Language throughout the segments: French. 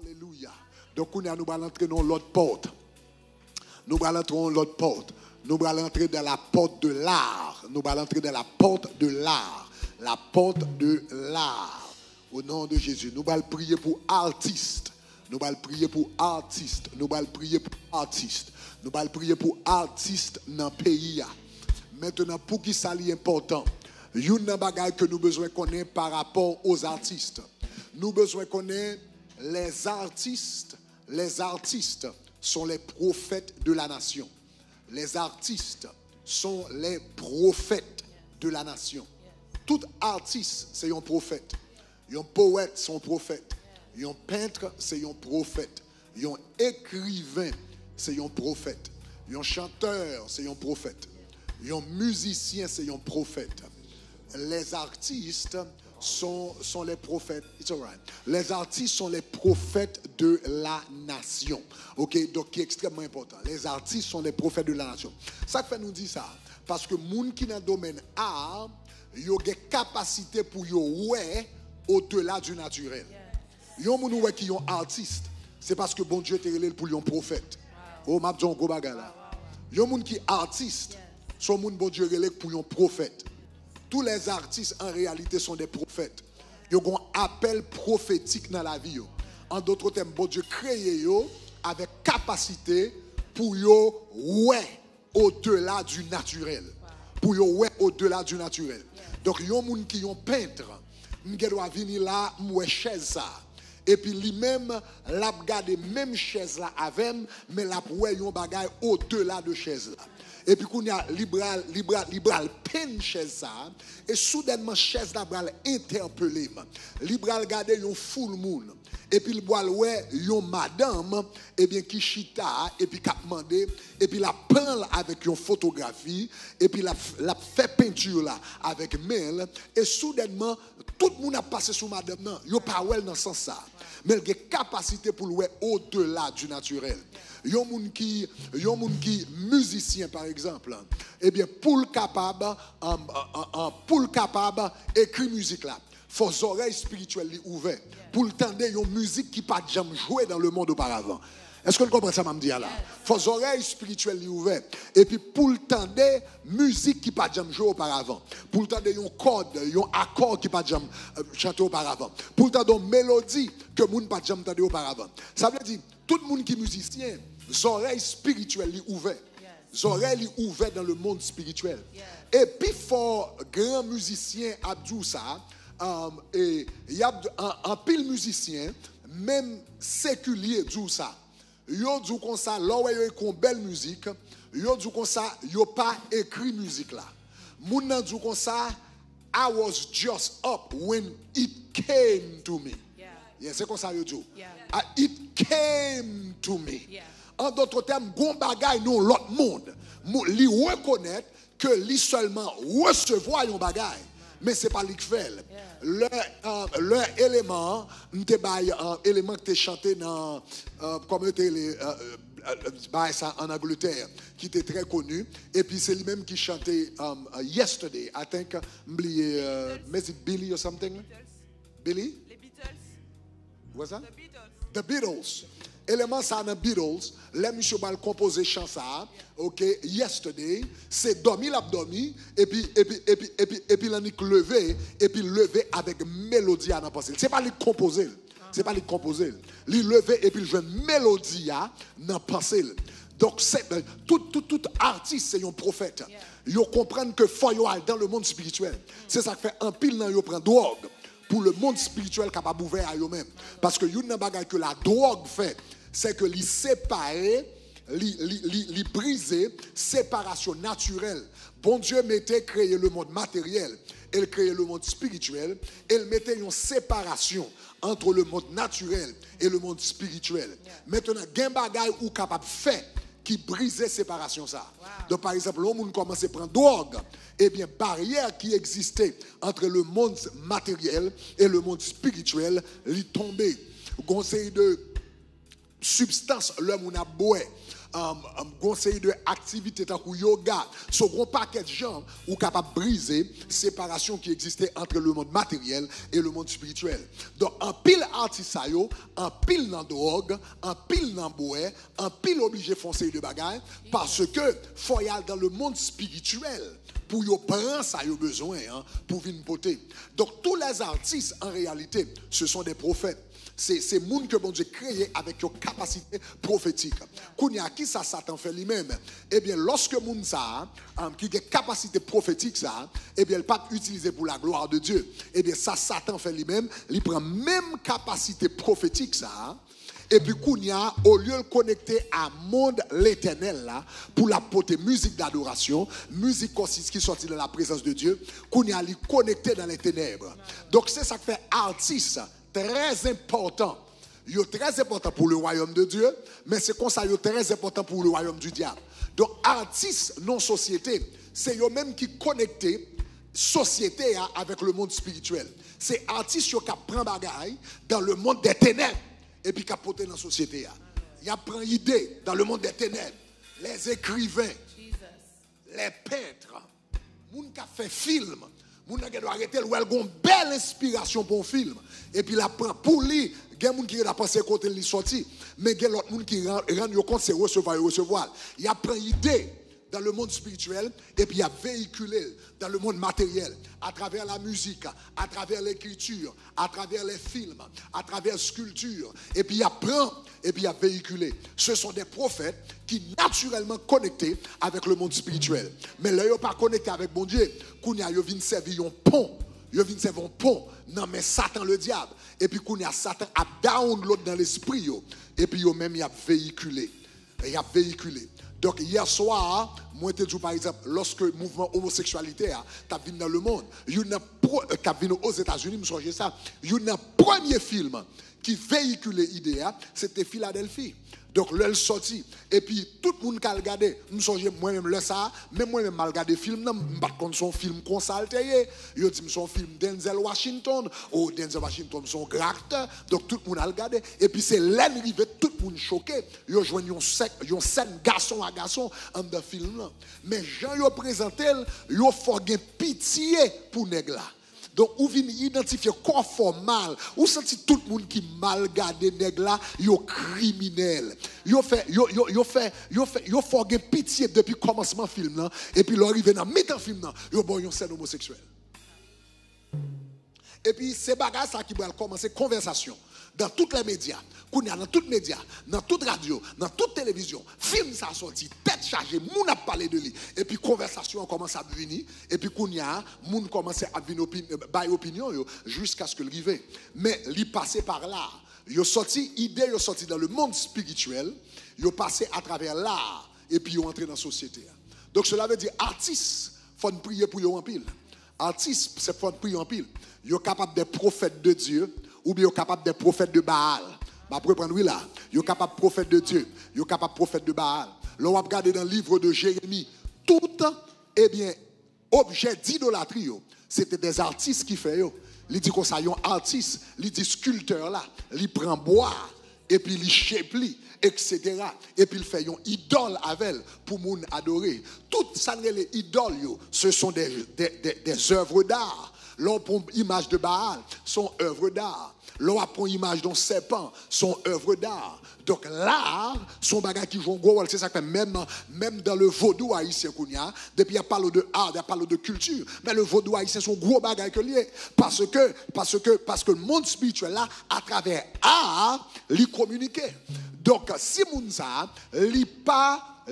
Alléluia. Donc, nous allons entrer dans l'autre porte. Nous allons entrer dans l'autre porte. Nous allons entrer dans la porte de l'art. Nous allons entrer dans la porte de l'art. La porte de l'art. Au nom de Jésus. Nous allons prier pour artistes. Nous allons prier pour artistes. Nous allons prier pour artistes. Nous allons prier pour artistes dans le pays. Maintenant, pour qui ça est important, il y a une chose que nous besoin connaître par rapport aux artistes. Nous besoin connaître les artistes. Les artistes sont les prophètes de la nation. Les artistes sont les prophètes de la nation. Tout artiste, c'est un prophète. Un poète, c'est un prophète. Un peintre, c'est un prophète. Un écrivain, c'est un prophète. Un chanteur, c'est un prophète. Un musicien, c'est un prophète. Les artistes sont les prophètes. It's all right. Les artistes sont les prophètes de la nation. OK, donc qui est extrêmement important. Les artistes sont les prophètes de la nation. Ça fait nous dire ça parce que moun qui dans le domaine art, yo a capacité pour yo ouais au-delà du naturel. Yon moun ouais qui yon artiste, c'est parce que bon Dieu te relève pour yon prophète. Oh m'a dit go bagala. Yon moun qui artiste, son moun bon Dieu relève pour yon prophète. Tous les artistes, en réalité, sont des prophètes. Ils ont un appel prophétique dans la vie. En d'autres termes, bon Dieu crée avec capacité pour yo ouais au-delà du naturel. Pour yo ouais au-delà du naturel. Donc, il y a des gens qui sont peintres. Ils doivent venir là, moué chaise ça. Et puis, lui-même, l'a gardé même chaise là avec, mais l'a ouais yon bagay au-delà de chaise là. Et puis, qu'on y a libéral peine chaise ça. Et soudainement, chaise là, bral interpellé. Libéral garde yon full moon. Et puis, le bois, ouais, yon madame, et bien, qui chita, et puis, qui demandé, et puis, la peint avec yon photographie, et puis, la fait peinture là, avec mail. Et soudainement, tout le monde a passé sous madame, non, yon pas ouais dans ce sens ça. Mais il y a capacité pour louer au-delà du naturel. Il y a des gens qui musicien par exemple, eh bien pour le capable écrire musique là, faut les oreilles spirituelles ouvertes pour le tendre une musique qui pas jamais joué dans le monde auparavant. Est-ce que vous comprenez ça, m'a dit là? Faut les oreilles spirituelles ouvertes. Et puis pour le tendre musique qui pas jamais joué auparavant. Pour le tendre un corde, un accord qui pas jamais chanté auparavant. Pour le tendre une mélodie que moun pas jamais entendu auparavant. Ça veut dire tout le monde qui est musicien, les oreilles spirituelles ouvertes. Les oreilles ouvertes dans le monde spirituel. Et puis faut grand musicien a dit ça. Et il y a un pile musicien même séculier dit ça. Yo dit comme ça, là où yo une belle musique, yo dit comme ça, yo pas écrit musique là. Moun nan dit comme ça, I was just up when it came to me. Yeah, c'est comme ça yo dit. It came to me. En d'autres termes, gon bagay non l'autre monde. Li reconnaître que li seulement recevoir yon bagay. Mais ce n'est pas lui qui fait. Leur élément, élément que tu as chanté dans comme ça en Angleterre, qui était très connu. Et puis c'est lui-même qui chantait Yesterday. I think, mais c'est Billy or something? Billy? Les Beatles. What's that? The Beatles. The Beatles. Élément ça dans Beatles, les monsieur bal composer chant ça, OK, Yesterday, c'est dormi l'abdomi et puis l'anique levé et puis levé avec mélodie à penser. C'est pas lui composer. C'est pas lui composer. Lui lever et puis jouer mélodie à dans penser. Donc c'est tout artiste c'est un prophète. Ils comprennent que faut yo aller dans le monde spirituel. C'est ça qui fait un pile nan yo prend drogue pour le monde spirituel capable ouvert à eux-mêmes parce que yon nan bagay que la drogue fait c'est que li séparer, li briser, séparation naturelle. Bon Dieu mettait créé le monde matériel, il créait le monde spirituel, il mettait une séparation entre le monde naturel et le monde spirituel. Maintenant, gen bagay ou capable faire qui brisait séparation ça. Donc par exemple, l'homme monde commence à prendre drogue, eh bien barrière qui existait entre le monde matériel et le monde spirituel, li tombé. Conseil de substance l'homme on a boé conseil de activité tant que yoga, ce gros paquet de gens ou capable de briser séparation qui existait entre le monde matériel et le monde spirituel. Donc en pile artiste ça yo, en pile dans drogue, en pile dans bois, en pile obligé foncer de bagaille parce que faut y aller dans le monde spirituel pour yo prendre ça yo besoin pour venir poter. Donc tous les artistes en réalité ce sont des prophètes. C'est monde que bon Dieu créé avec une capacité prophétique. Kounya qui ça Satan fait lui-même. Eh bien lorsque monde ça qui a capacité prophétique ça, eh bien il pas utilisé pour la gloire de Dieu. Eh bien ça Satan fait lui-même, il prend même capacité prophétique ça. Et puis Kounia, au lieu de connecter à monde l'éternel là, pour la porter musique d'adoration, musique qui sortit de la présence de Dieu, Kounia lui connecter dans les ténèbres. Donc c'est ça qui fait artiste très important. Il est très important pour le royaume de Dieu, mais c'est comme ça il est très important pour le royaume du diable. Donc artiste non société, c'est eux même qui connecté société avec le monde spirituel. C'est artiste qui prend bagaille dans le monde des ténèbres. Et puis capoter dans la société. Il y a pris idée dans le monde des ténèbres. Les écrivains, les peintres, les gens qui ont fait film, les gens qui doivent arrêter, ils ont une belle inspiration pour un film. Et puis la prend pour lui, il y a des gens qui ont pensé côté il sorti, mais il y a d'autres gens qui rendent compte c'est recevoir. Il y a pris idée dans le monde spirituel et puis il a véhiculé dans le monde matériel à travers la musique, à travers l'écriture, à travers les films, à travers la sculpture et puis il apprend et puis il a véhiculé. Ce sont des prophètes qui naturellement connectés avec le monde spirituel. Mais là ils sont pas connectés avec bon Dieu. Kounya ils viennent servir un pont. Ils viennent servir un pont. Non mais Satan le diable. Et puis Kounya Satan a download dans l'esprit et puis ils même il a véhiculé. Il a véhiculé. Donc hier soir, moi je te dis par exemple, lorsque le mouvement homosexualité a venu dans le monde, il y a venu aux États-Unis, je me ça, il y a un premier film qui véhiculait l'idée, c'était Philadelphie. Donc là, elle sorti. Et puis, tout le monde qui a regardé, moi-même le ça, même moi-même mal regardé le film, je ne sais pas son film consalté. Je dis son film Denzel Washington, ou Denzel Washington son grand acteur. Donc tout le monde a regardé. Et puis c'est l'arrivée, tout le monde choqué. Ils ont joué une scène garçon à garçon dans le film. Mais Jean yo présenté, ils ont fait pitié pour nèg là. Donc, ou vient identifier quoi formal, ou senti tout le monde qui mal gardé nèg là, yo criminel. Yo fait pitié depuis commencement film là, et puis l'arrivée dans mi-temps film là, yo bon yon scène homosexuelle. Et puis c'est bagage ça qui va commencer conversation dans tous les médias, dans tous les médias, dans toute radio, dans toute télévision, film ça sorti, tête chargée, moun a parlé de lui. Et puis conversation commence à venir, et puis moun commence à venir opinion jusqu'à ce que le rive. Mais li passé par là, yo sorti idée, yo sorti dans le monde spirituel, yo passé à travers l'art et puis yo entré dans la société. Donc cela veut dire artistes faut prier pour yo en pile. Artistes c'est faut prier en pile. Yo capable des prophètes de Dieu ou bien capable des prophètes de Baal. Bah pour prendre oui là, yo capable prophète de Dieu, yo capable prophète de Baal. Là on va regarder dans le livre de Jérémie, tout eh bien objet d'idolâtrie, c'était des artistes qui fait yo. Il dit qu'on ça yon artiste, il dit sculpteur là, il prend bois et puis il chépli, etc. Et puis il fait une idole avec elle pour moun adorer. Toutes ça les idoles ce sont des œuvres d'art. L'on prend image de Baal, son œuvre d'art. L'on prend image d'un serpent, son œuvre d'art. Donc l'art, son bagage qui joue un gros rôle, c'est ça que même dans le vaudou haïtien qu'on y a, depuis il y a parlé de art, il y a parlé de culture, mais le vaudou haïtien c'est un gros bagage que lié parce que le monde spirituel là à travers art, il communique. Donc si moun ça, il pas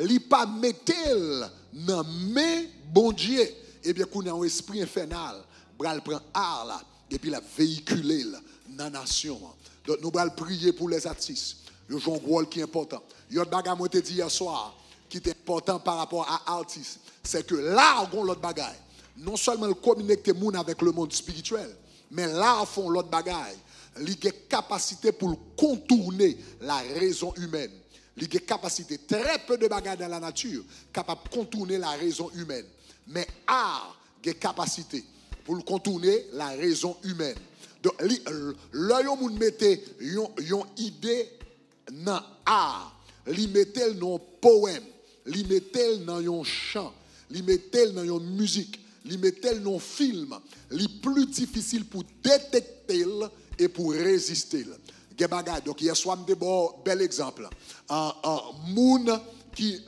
mettel dans main bon Dieu, et bien qu'on a un esprit infernal. Bral prend art là et puis la véhiculer dans la nation. Donc nous allons prier pour les artistes. Ils jouent un rôle qui est important. Il y a un bagage que je dit hier soir qui est important par rapport à artistes, c'est que l'art a l'autre bagage. Non seulement communiquer moun avec le monde spirituel, mais l'art font l'autre bagage. Il a capacité pour contourner la raison humaine. Il a capacité très peu de bagages dans la nature capable de contourner la raison humaine. Mais art a capacité pour contourner la raison humaine. Donc, là, vous mettez une idée dans l'art. li mettait dans poème, li mettait dans un chant, li mettait dans une musique, li mettait dans film, li plus difficile pour détecter et pour résister. Donc hier soir, je un bel exemple. Moun qui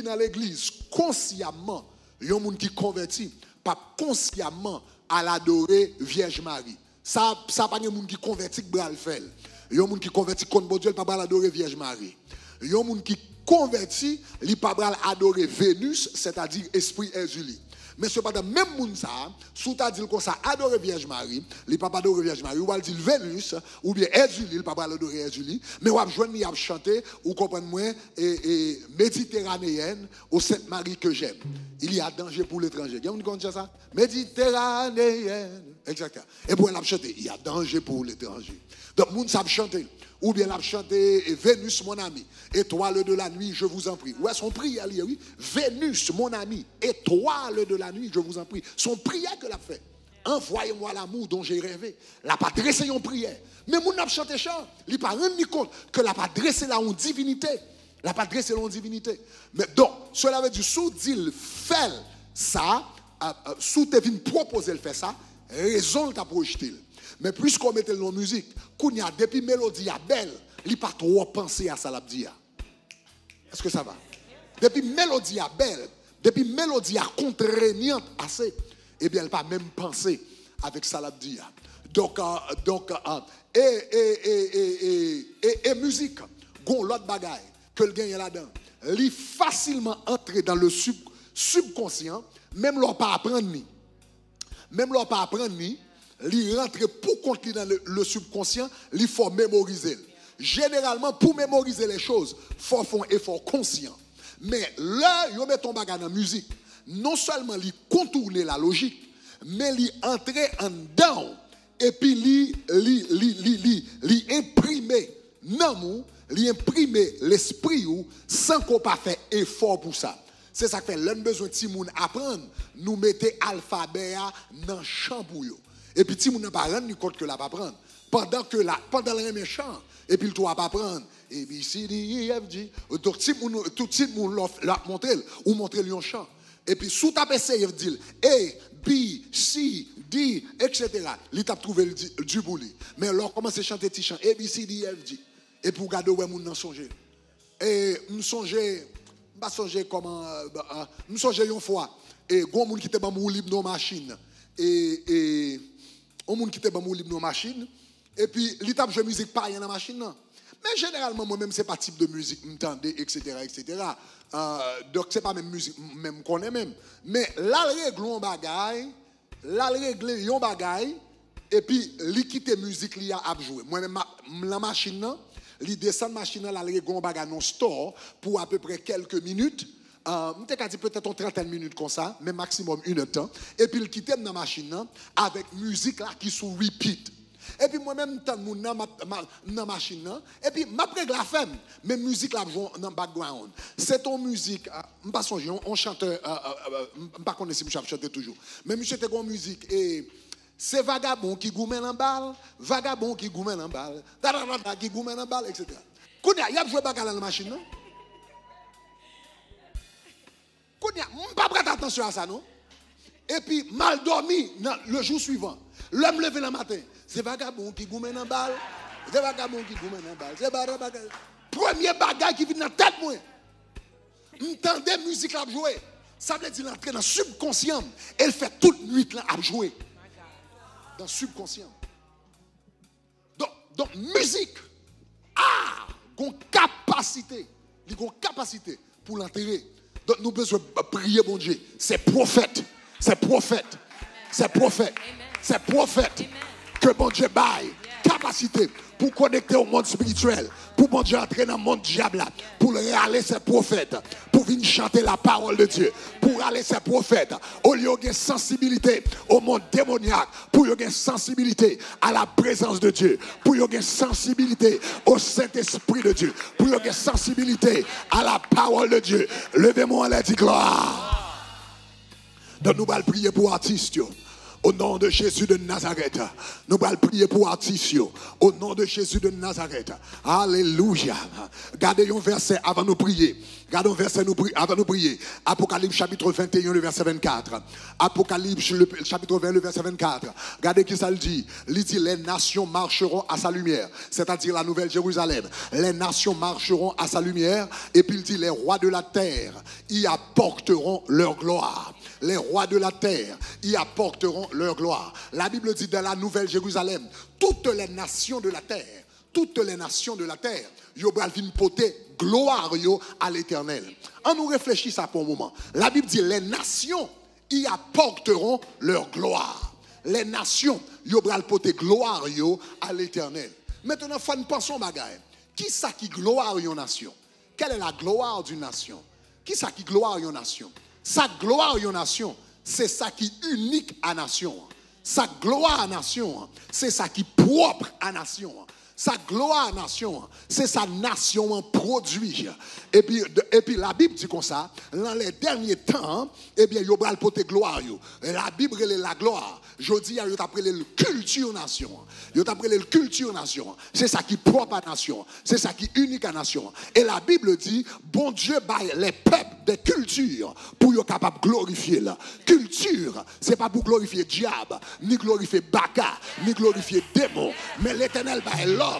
dans l'église consciemment, yon moun qui converti, pas consciemment à l'adorer Vierge Marie. Ça pas un moun qui converti que bral fait. Yon moun qui converti contre bon Dieu, pas bral adorer Vierge Marie. Yon moun qui converti, li pas bral adorer Vénus, c'est-à-dire esprit Jésus. Mais cependant, même moun ça, sous ta dit comme ça, adorer Vierge Marie, il pas adorer Vierge Marie, ou va dire Vénus, ou bien Jésus, il pas adorer Jésus, mais ou va joindre, il a chanté, ou comprendre moi, et méditerranéenne, au Sainte Marie que j'aime. Il y a danger pour l'étranger. Vous connaissez ça? Méditerranéenne. Exactement. Et pour elle a chanté, il y a danger pour l'étranger. Donc, moun ça chanter. Ou bien l'a chanté Vénus, mon ami, étoile de la nuit, je vous en prie. Ouais, son prière, oui. Vénus, mon ami, étoile de la nuit, je vous en prie. Son prière que l'a fait. Envoyez-moi l'amour dont j'ai rêvé. L'a pas dressé une prière. Mais mon n'a chanté chant, il pas rendu compte que l'a pas dressé là en divinité. L'a pas dressé là en divinité. Mais donc, cela veut dire, sous dit fait ça, sous te vin proposer le faire ça, raison t'a projeté. Mais puisqu'on mettait dans la musique, qu'on y a depuis mélodie à belle, il pas trop penser à ça l'abdia. Est-ce que ça va? Depuis mélodie à belle, depuis mélodie à contraignante assez, eh bien, elle pas même penser avec ça l'abdia. Donc, et musique, gon l'autre bagaille que le gagne là-dedans, il facilement entrer dans le subconscient, même l'on pas apprendre ni. Même l'on pas apprendre ni. Il rentre pour compter dans le subconscient, il faut mémoriser. Généralement, pour mémoriser les choses, il faut faire un effort conscient. Mais là, il met ton bagage dans la musique. Non seulement il contourner la logique, mais il entrer en dedans et puis il imprimer l'amour, il imprimer l'esprit sans qu'on pas fait effort pour ça. C'est ça que fait l'un besoin de Timoun apprendre, nous mettez alphabet dans le champ pour eux. Et puis, si vous n'avez pas rendu compte que la pas prendre, pendant le méchant, et puis, tu vas pas prendre, et puis, C, D, E, F, G, donc, tout de suite, vous l'a montré, ou montré le chant. Et puis, sous ta PC, il dit, A, B, C, D, etc. Il t'a trouvé du bouli. Mais alors, comment c'est chanter petit chant, A, B, C, D, F, G. Et pour regarder où est-ce songer. Et, me songer comment, me songer une fois, et, gon moun qui était dans mon libre dans machine, et on moun qui était dans mon libre dans machine et puis l'étape de musique pas dans la machine non. Mais généralement moi même c'est pas type de musique m'entendez etc. Donc c'est pas même musique même connaît même mais là le règle on bagaille là le règle on bagaille et puis li quitter musique li a jouer moi même la machine non li descend machine là le règle on bagaille non store pour à peu près quelques minutes. Peut-être en 30 minutes comme ça, mais maximum une heure temps. Et puis, il quitte dans la machine avec musique là qui sous repeat. Et puis, moi-même, dans la machine, et puis, ma prègle la femme, mais musique là dans le background. C'est ton musique, je ne sais pas, on chante, je ne sais pas si je chante toujours, mais je chante une musique et. C'est vagabond qui goumène en balle, vagabond qui goumène en balle, qui goumène en balle, etc. Quand il y a joué bagarre dans la machine, non? Je ne pas prêter attention à ça, non? Et puis, mal dormi le jour suivant. L'homme levé le matin. C'est vagabond qui goumène en balle. C'est vagabond qui goumène en balle. C'est vagabond. Premier bagage qui vient dans la tête, moi. M'entendez musique à jouer. Ça veut dire l'entrée dans le subconscient. Elle fait toute nuit là à jouer. Dans le subconscient. Donc musique a une capacité. Il a une capacité pour l'enterrer. Donc nous besoin prier bon Dieu. C'est prophète. C'est prophète. C'est prophète. C'est prophète. Que bon Dieu baille. Capacité pour connecter au monde spirituel. Pour bon Dieu entrer dans le monde diable. Pour aller ses prophètes. Pour venir chanter la parole de Dieu. Pour aller ses prophètes. Au lieu de sensibilité au monde démoniaque. Pour y avoir sensibilité à la présence de Dieu. Pour y avoir sensibilité au Saint-Esprit de Dieu. Pour y avoir sensibilité à la parole de Dieu. Levez-moi et dit gloire. Donc nous allons prier pour artistes. Au nom de Jésus de Nazareth, nous allons prier pour artistes. Au nom de Jésus de Nazareth. Alléluia. Gardez un verset avant de prier. Gardons un verset avant de prier. Apocalypse chapitre 21, le verset 24. Apocalypse le chapitre 20, le verset 24. Regardez qui ça le dit. Il dit, les nations marcheront à sa lumière. C'est-à-dire la nouvelle Jérusalem. Les nations marcheront à sa lumière. Et puis il dit, les rois de la terre y apporteront leur gloire. Les rois de la terre y apporteront leur gloire. La Bible dit, dans la nouvelle Jérusalem, toutes les nations de la terre, yo bral vin poter gloire yo à l'Éternel. On nous réfléchit ça pour un moment. La Bible dit, les nations y apporteront leur gloire. Les nations yo bral poter gloire yo à l'Éternel. Maintenant, faut nous penser bagaille. Qui ça qui gloire une nation? Quelle est la gloire d'une nation? Qui ça qui gloire une nation? Sa gloire une nation, c'est ça qui est unique à nation. Sa gloire à nation, c'est ça qui est propre à nation. Sa gloire à nation, c'est sa nation en produit. Et puis la Bible dit comme ça, dans les derniers temps, eh bien, il y a le gloire. La Bible est la gloire. Je dis, il y a appelé le culture nation. Il y a appelé le culture nation. C'est ça qui est propre à nation. C'est ça qui est unique à nation. Et la Bible dit, bon Dieu baille les peuples des cultures pour être capable de glorifier la culture. C'est pas pour glorifier diable, ni glorifier baka, ni glorifier démon, mais l'Éternel baille l'homme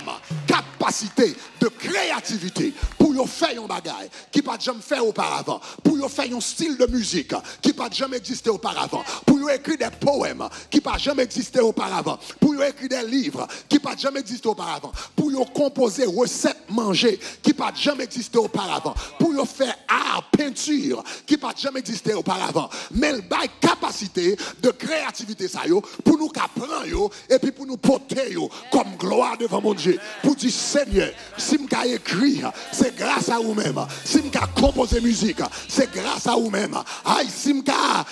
capacité de créativité pour y faire un bagage qui pas jamais fait auparavant, pour y faire un style de musique qui pas jamais existé auparavant, pour y écrire des poèmes qui pas jamais existé auparavant, pour y écrire des livres qui pas jamais existé auparavant, pour y composer recettes manger qui pas jamais existé auparavant, pour y faire art, peinture qui pas jamais existé auparavant, mais le bail capacité de créativité ça yo pour nous apprendre yo et puis pour nous porter yo comme gloire devant mon Dieu, pour dire Seigneur, si m'ka écrit, c'est grâce à vous-même. Si m'ka composé musique, c'est grâce à vous-même. Aïe, si m'ka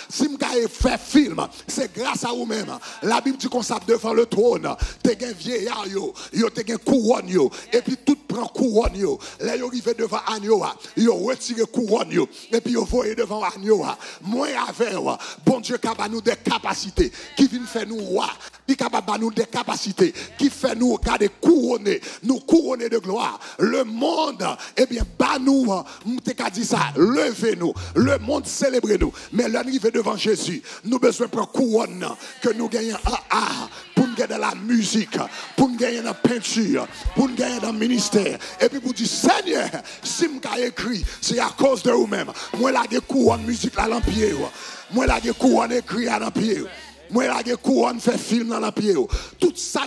fait film, c'est grâce à vous-même. La Bible dit qu'on s'appe devant le trône, t'es un vieillard yo t'es un couronne yo, et puis tout prend couronne yo. Là yo arrivé devant agneau, yo retire couronne yo, et puis yo voyez devant agneau. Moi avec bon Dieu capable nous des capacités qui viennent faire nous roi, qui capable nous des capacités qui fait nous garder couronner de gloire. Le monde, eh bien, bah nous, m'te dit ça, levez-nous. Le monde célébrez-nous. Mais l'arrivée devant Jésus, nous besoin de couronne que nous gagnons pour nous gagner dans la musique, pour nous gagner dans la peinture, pour nous gagner dans le ministère. Et puis pour dire, Seigneur, si m'ka écrit, c'est à cause de vous-même. Moi, là, des couronne musique là, dans pied. Moi, là, des couronne écrit là, dans pied. Moi, là, des couronne fait film dans la pied. Tout ça,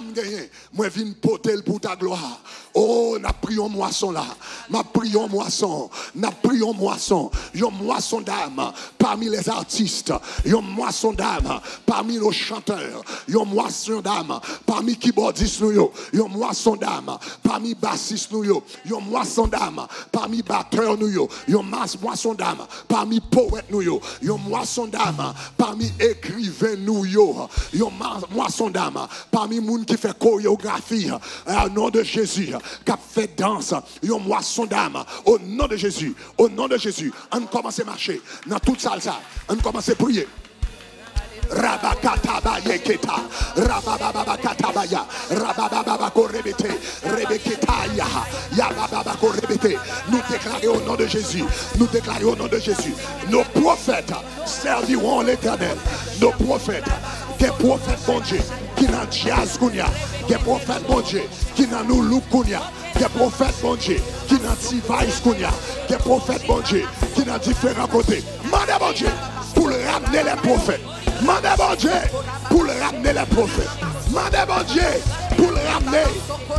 moi, je viens poter pour ta gloire. Oh, n'a pris en moisson là. N'a pris en moisson. N'a pris en moisson. Yon moisson d'âme parmi les artistes. Yon moisson d'âme parmi nos chanteurs. Yon moisson d'âme parmi keyboardistes nous yo. Yon moisson d'âme parmi bassistes nous yo. Yon moisson d'âme parmi batteurs nous yo. Yon moisson d'âme parmi poètes nous yo. Yon moisson d'âme parmi écrivains nous yo. Yon moisson d'âme parmi moun qui fait chorégraphie. Au nom de Jésus. Qui fait danse, yon moisson d'âme au nom de Jésus, on commence à marcher dans toute salle ça, on commence à prier. Rabakataba yeketa, rabababa katabaya, rabababa korebete, rebeketaya, yabababa korebete. Nous déclarons au nom de Jésus, nos prophètes serviront l'Éternel, nos prophètes, des prophètes bon Dieu, qui n'ont jazz kounia, des prophètes bon Dieu, qui n'ont nous loup kounia, des prophètes bon Dieu, qui n'ont tivaïs kounia, des prophètes bon Dieu, qui n'ont différents côtés. Mandez bon Dieu pour ramener les prophètes. Mandez bon Dieu pour ramener les prophètes. Mandez bon Dieu pour ramener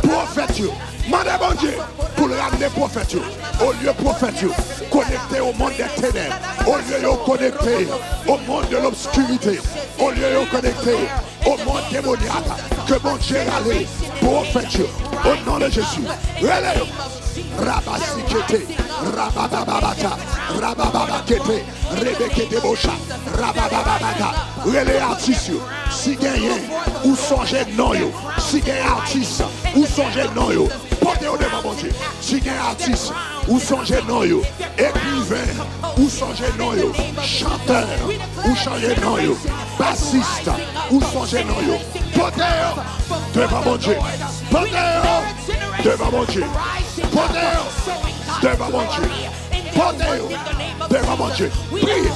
les prophètes. Mandez bon Dieu pour ramener les prophètes. Au lieu prophètes, connecté au monde des ténèbres. Au lieu de connecter au monde de l'obscurité. Au lieu de connecter au monde démoniaque. Que bon Dieu allait prophètes. Au nom de Jésus. Relève. Rabasikete, Rabababata, Rabababakete, Rebekete Bocha, Rabababata, relais artistes, si gagnez ou songez non yo, si gagnez artistes ou songez non yo, portez au devant mon Dieu. Dieu. Si il y a un artiste, ou songez non yo, écrivain, ou songez non yo, chanteur, ou changez non yo, bassiste, ou songez non yo, poteur devant mon Dieu, poteur devant mon Dieu, poteur devant mon Dieu, poteur devant mon Dieu. Priez.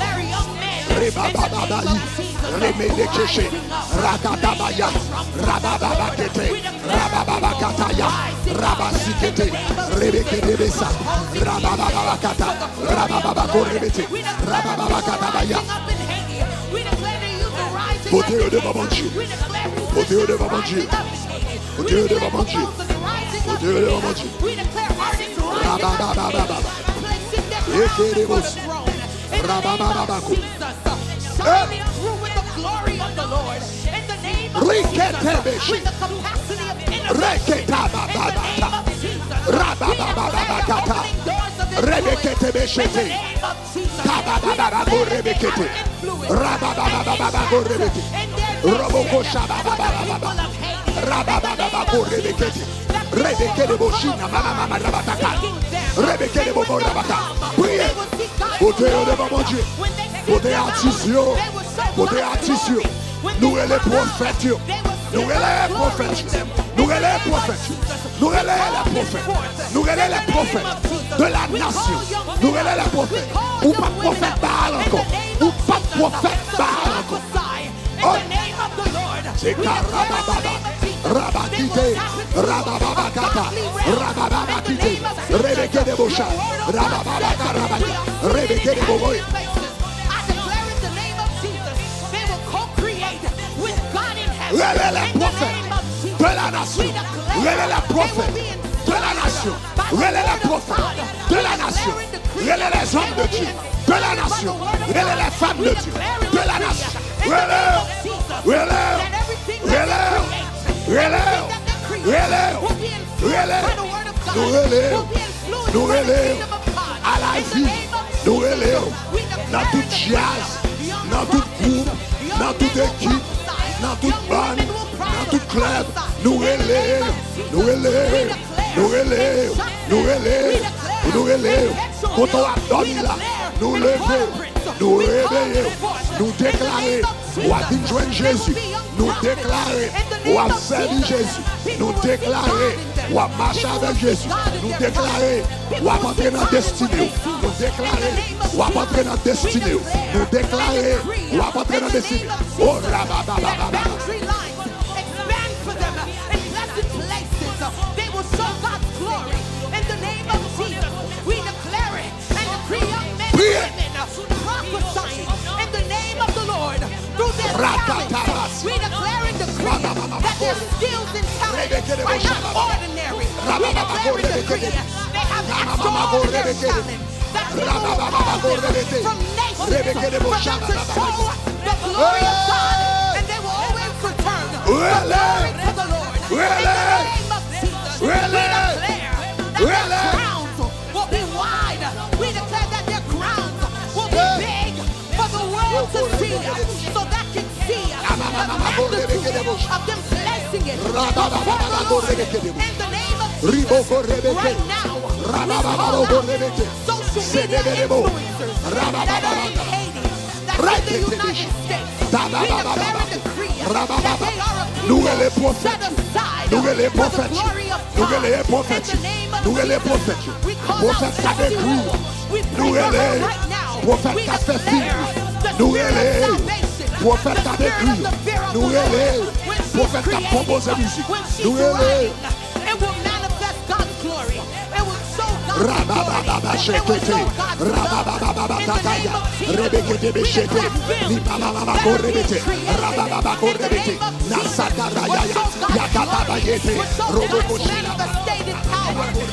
Rebabababayi, Remedekeshe, Rakatabaya, Rabababakete, Rabababakataya, Rabasikete, Rebekedebesa, Rabababakata, Rabababakorebete, Rabababakatabaya. Potez devant mon Dieu. Potez devant mon Dieu. Potez devant mon Dieu. Potez devant mon Dieu. Rabababababa. Ekerebos. Rababababako. Riketebeshi. Reketabababata. Rababababakata. Rebeketebeshete. Tababababako rebekete. Rababababako rebekete. Roboko shabababababa. Rababababako rebekete. Rebeketeboshina mama rabataka. Rebeketebo rabata. Priez. Potez devant mon Dieu. Potez artisio. Potez artisio. Nous les prophètes. Nous les prophètes. Nous les prophètes. Nous les prophètes. Nous les prophètes de la nation. Nous les prophètes. Ou pas prophète Baal encore. Ou pas prophète Baal encore. Oh. C'est Karabababa. Rabakite. Rabababakata. Rabababakite. Rebeke de Bosha. Rabababaka Rabaki. Rebeke de Boboy. Relais les prophètes de la nation. Relais les prophètes de la nation. Relais les prophètes de la nation. Relais les hommes de Dieu de la nation. Relais les femmes de Dieu de la nation. Relais, relais, relais, relais, relais, relais. Nous relais, nous relais à la vie. Nous relais dans toute jazz, dans tout groupe, dans toute équipe. Dans toute bande, dans tout club, nous relève, nous relève, nous relève, nous relève, nous relève. Quand on a dormi là, nous lever, nous réveiller, nous déclarer, on a dit joindre Jésus, nous déclarer, on a servi Jésus, nous déclarer, on a marcher avec Jésus, nous déclarer, on a entrer dans la destinée, nous déclarer, on a entrer dans la destinée, nous déclarer, on a entrer dans la destinée. Oh, rababababa. We declare and decree that their skills and talents are not ordinary. We declare and decree they have extraordinary talent that they will come from nations for them to show the glory of God, and they will always return glory to the Lord. In the name of Jesus, we declare that their crowns will be wide. We declare that their crowns will be big for the world to see, so that can see the magnitude of them blessing it. In the name of Jesus, right now, social media influencers that are in Haiti, that are in the United States, we declare and decree that they are a people set aside for the glory of God. In the name of Jesus, we call out salvation. We pray for her right now. We declare the spirit of salvation. Prophète qui a décrit, nous relève, prophète qui a proposé musique, nous relève. Rabababa shekete, rabababa tataya, rebekete beshete, libababa korebete, rabababa korebete, nasakaraya, yakatabayete, robokoshina.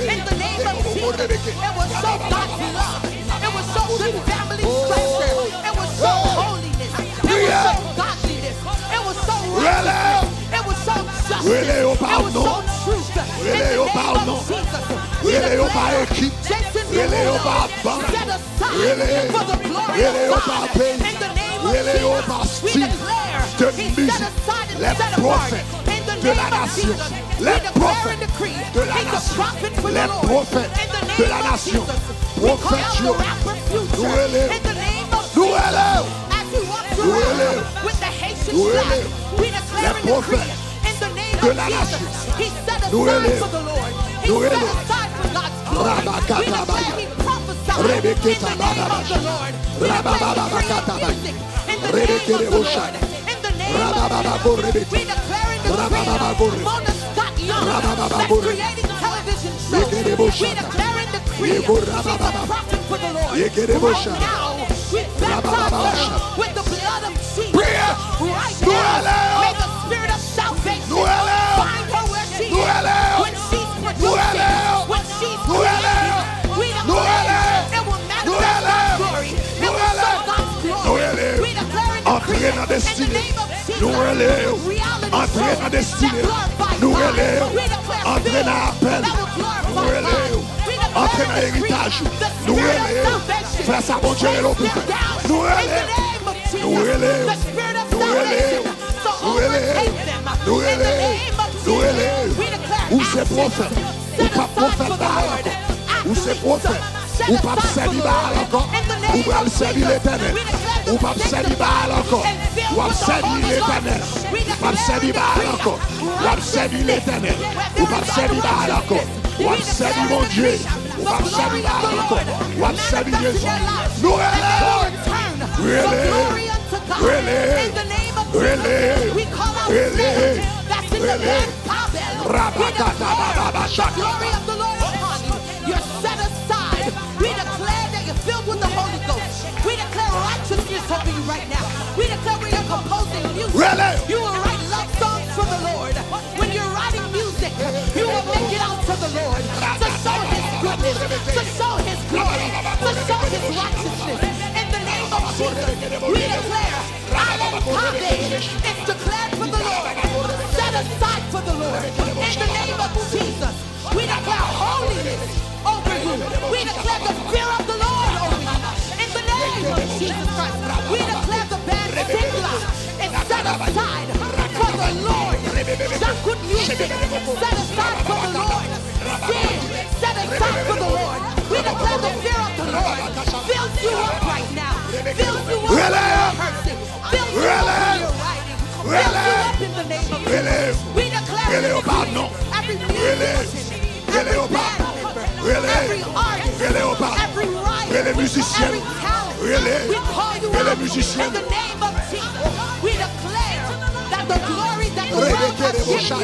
In the name of Jesus, it was so God's love, it was so good family structure, it was so holiness, it was so godliness, it was so righteousness, it was so justice, it was so truth. In the name of Jesus, we declare Jason Derulo set aside for the glory of God. In the name of Jesus, we declare he's set aside and set apart. In the name of Jesus, we declare prophètes de la nation, les prophètes de la nation, prophètes, nous élèvons, nous élèvons, nous élèvons, nous élèvons, les prophètes de la nation, nous élèvons, nous élèvons, Rabakatabaya, Rebeketa Bababasha, Rabababakatabaya, Rebekerebosha, Rabababo Rebeki, Rabababo Rebeki, Rabababo Rebeki, Yekerebosha, Yekorabababa, Yekerebosha, Rabababasha, with the blood of Jesus. Prayer, Right nous now, élèvons, may the spirit of salvation nous élèvons, find her where she nous is. élèvons, When she's nous producing, élèvons, when she's nous élèvons, creating, we nous declare élèvons, it will nous manifest God's élèvons, glory. It nous will show élèvons, God's nous glory. élèvons, We declare and entrer decree dans in the destinée, name of Jesus. nous élèvons, Reality entrer shows dans destinée, that glorify nous God. élèvons, We declare entrer dans films l'appel, that will glorify nous God. élèvons, We declare entrer dans and decree l'héritage, the nous spirit of élèvons, salvation frère ça bon Dieu est l'eau pour chase them faire, down nous in the élèvons, name of Jesus. nous élèvons, The spirit of nous salvation élèvons, to nous élèvons, overtake them nous in the élèvons, name of nous Jesus. élèvons, We declare ou c'est access prophète, ou set pas aside prophète for the Baal Lord. encore, ou c'est Athletes, prophète, set ou pas aside for servi the Baal Lord. encore, In the ou name pas of servi Jesus, l'éternel, we declare ou pas them servi Baal encore, and filled ou pas with the servi Holy l'éternel, Ghost. We ou pas declare servi and Baal decree encore, ou pas servi l'éternel, ou pas servi Baal encore, ou pas servi mon Dieu, ou pas servi Baal encore, ou pas servi Jésus. Nous élèvons, nous élèvons, nous élèvons, nous élèvons, We call out nous élèvons, spirit that's in nous the élèvons. land Babel. We Rabakata declare bababa the shaka. glory of the Lord upon you. You're set aside. We declare that you're filled with the Holy Ghost. We declare righteousness over you right now. We declare when you're composing music, Really? you will write love songs for the Lord. When you're writing music, you will make it out to the Lord to show His goodness, to show His glory, to show His righteousness. In the name of Jesus, we declare, Alan Kadesh is declared for the Lord, set aside for the Lord. In the name of Jesus, we declare holiness over you. We declare the fear of the Lord over you. In the name of Jesus Christ, we declare the bad Sigla is set aside for the Lord. Good music set aside for the Lord. Sin set aside for the Lord. We declare the fear of the Lord fills you up right now. Fills you up when you're cursing. Fills you up when you're writing. Fills you up in the name of Jesus. We declare every musician, every band member, every artist, every writer, every talent. We call you out in the name of Jesus. We declare that the glory that the world has given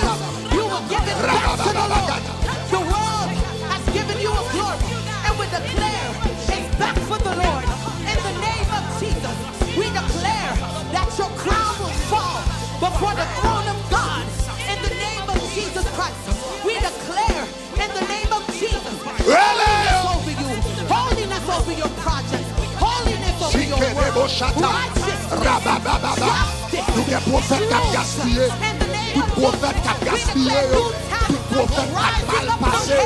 you will give it back to the Lord. The world has given you a glory, and we declare it's back for the Lord. In the name of Jesus, we declare that your crown will fall before the throne of God. In the name of Jesus Christ, we declare in the name of Jesus holiness over you, holiness over your projects, holiness over your work, righteousness, justice, Nous des prophètes qui ont gaspillé, tout prophète qui a gaspillé, tout prophète qui a mal passé,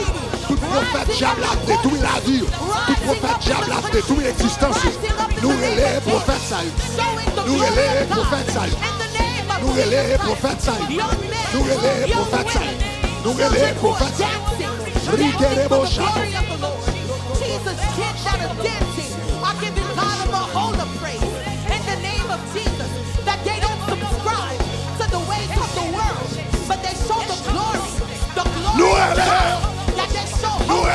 tout prophète diable a détruit la vie, tout prophète diable a détruit l'existence. Nous les prophètes ça, nous les prophètes ça, nous les prophètes ça, nous les prophètes ça, nous les prophètes ça. Rikerebo Shaka. Jesus, kids that are dancing are giving God a whole of praise in the name of Jesus. That they don't subscribe to the ways of the world, but they show the glory of God. That they show hope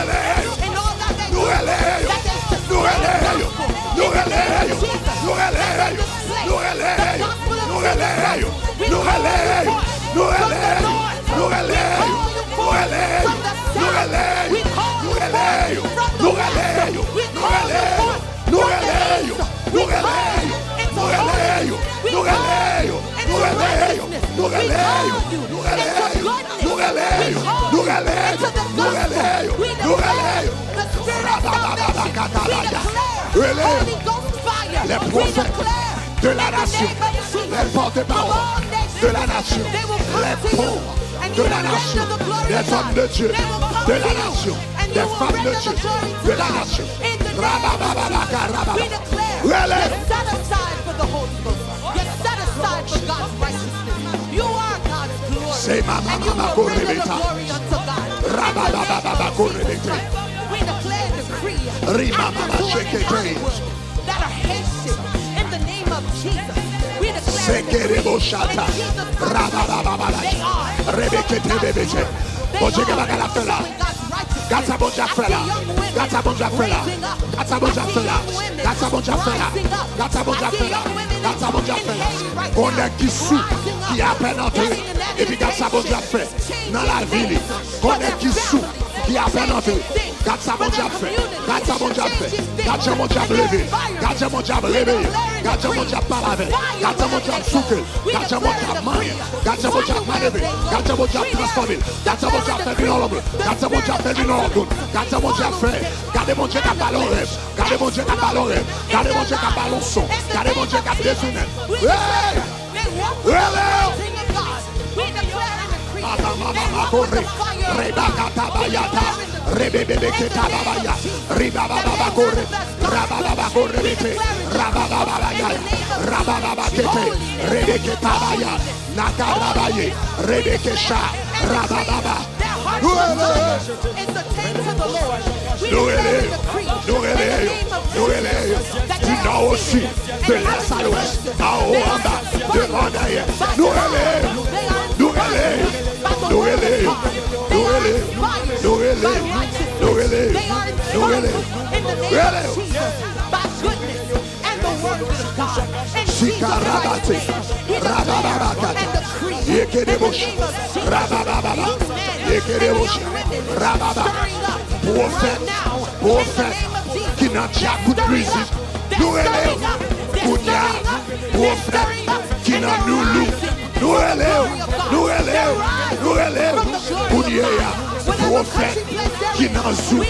in all that they do. That they display the gospel. In the name of Jesus, that they display the gospel of Jesus Christ. We call you forth from the north. We call you forth from the south. We call you forth from the west. We call you forth from the east. We call you into holiness. We call you into righteousness. We call you into goodness. We call you into the gospel. We declare the spirit of salvation. We declare Holy Ghost fire. Les We prophètes declare de la nation, les porte-parole de la nation, les pauvres de la nation, des hommes de Dieu de la nation, des femmes de Dieu de la nation. We declare you're set aside for the Holy Ghost. You're set aside for God's righteousness. You are God's glory. C'est ma And you maman will render the glory Rabababa korebete. We declare and decree Rimama shekete. that are headship in the name of Jesus. We declare Sekerebo shata. Rabababa. Rebekete bebete. Bojeke bagala fela. Gata bonja fela. Gata bonja fela. Gata bonja fela. Gata bonja fela. Gata bonja fela. Gata bonja fela. On est qui sous, qui a peine entré. Et puis gata bonja fait. Dans la ville. On est qui sous, qui a peine entré. Gata bonja fait. Gata bonja fait. Gata bonja levé. Gata bonja réveillé. Gata bonja palavé. Gata bonja souke. Gata bonja manié. Gata bonja manévé. Gata bonja transformé. Gata bonja fait du nombre. Gata bonja fait du nombre. Gata bonja fait. Gardez mon Dieu qui a ballon rêve. Gardez mon Dieu qui a ballon rêve. Gardez mon Dieu qui a ballon son. Gardez mon Dieu qui a détourné. Hey! Hello! Mama corre, rebakata bayata, rebebebeketa babaya, ribababa corre, rabababa corre bete, rabababa baya, rabababa kete, rebeketa baya, nakarabaye, rebekesha, rabababa. Tu n'as aussi de l'est à l'ouest, en haut, en bas, devant, derrière. Shikarabate, Rabababakata, Yekedebosh, Rabababa, Yekedebosh, Rababa, prophète, qui n'a déjà coup de musique, nous élèves, Kounia, prophète, qui n'a nous loup, nous élèves, Kounia, prophète, qui n'a zou,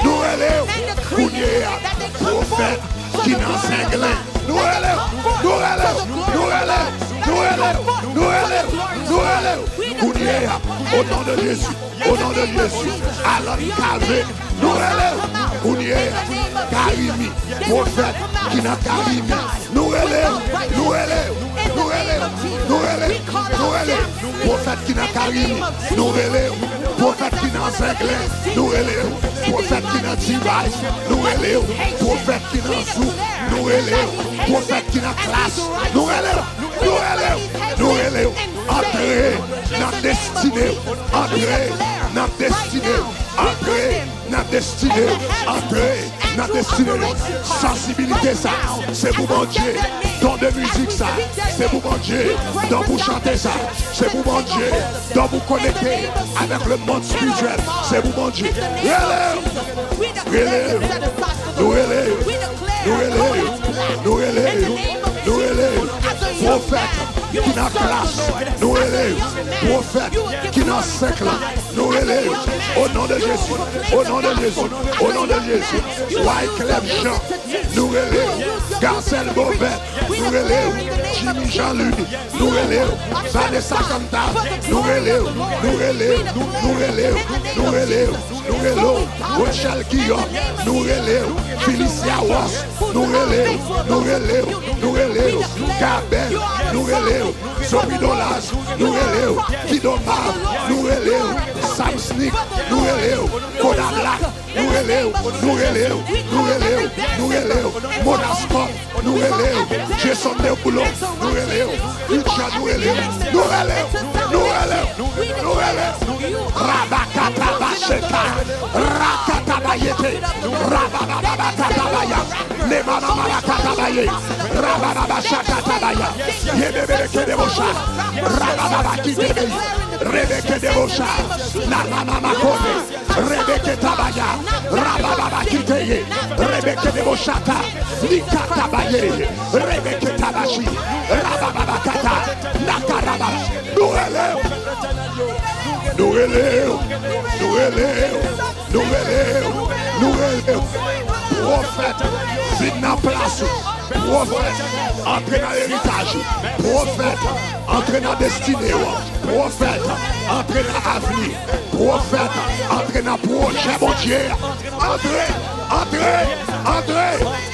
nous élèves, Kounia, prophète, qui n'a cinglin, nous élèves, Kounia, au nom de Jésus, alors Calvé, nous élèves, Kounia, Karimi, prophète, qui n'a Karimi, nous élèves, prophète qui n'a Karimi, nous élèves, prophète qui n'a Zinglin, nous élèves, prophète qui n'a Device, nous élèves, prophète qui n'a Zou, nous élèves, prophète qui n'a classe, nous élèves, entrez dans destinée, entrez dans destinée, sensibilité ça, c'est pour mon Dieu, don de musique ça, c'est pour mon Dieu, donc vous chantez ça, c'est pour mon Dieu, donc vous connectez avec le monde spirituel, c'est pour mon Dieu. Nous élève, prophète qui n'a classe, nous élève, prophète qui n'a siècle, nous élève, au nom de Jésus, Wyclef Jean, nous élève, Garcel Beauvais, nous élève, Jimmy Jean-Luc, nous élève, Vanessa Cantab, nous élève, Rochelle Guillaume, nous élève, Felicia Ross, nous élève, Gabel, nous élève, Zobidolas, nous élève, Kidomar, nous élève, Sam Sneak, nous élève, Koda Black, nous élève, Monascop, nous élève, Jason Debulo, nous élève, Richard, nous élève, Rabakata Basheka, Rakata Bayete, Rabababa Katabaya, Lemana Marakatabaya, Rabababa Shakatabaya, Yebeke de Bosha, Rabababa Kitebe, Rebeke de Bosha, Namama Makone, Rebeke Tabaya, Rabababa Kiteye, Rebeke de Boshata, Likatabaye, Rebeke Tabashi, Rabababa Kata, Nakaraba, nous élève, prophète, vite dans place, prophète, entré dans l'héritage, prophète, entré dans la destinée, prophète, entré dans l'avenir, prophète, entré dans le projet, mon Dieu, entrez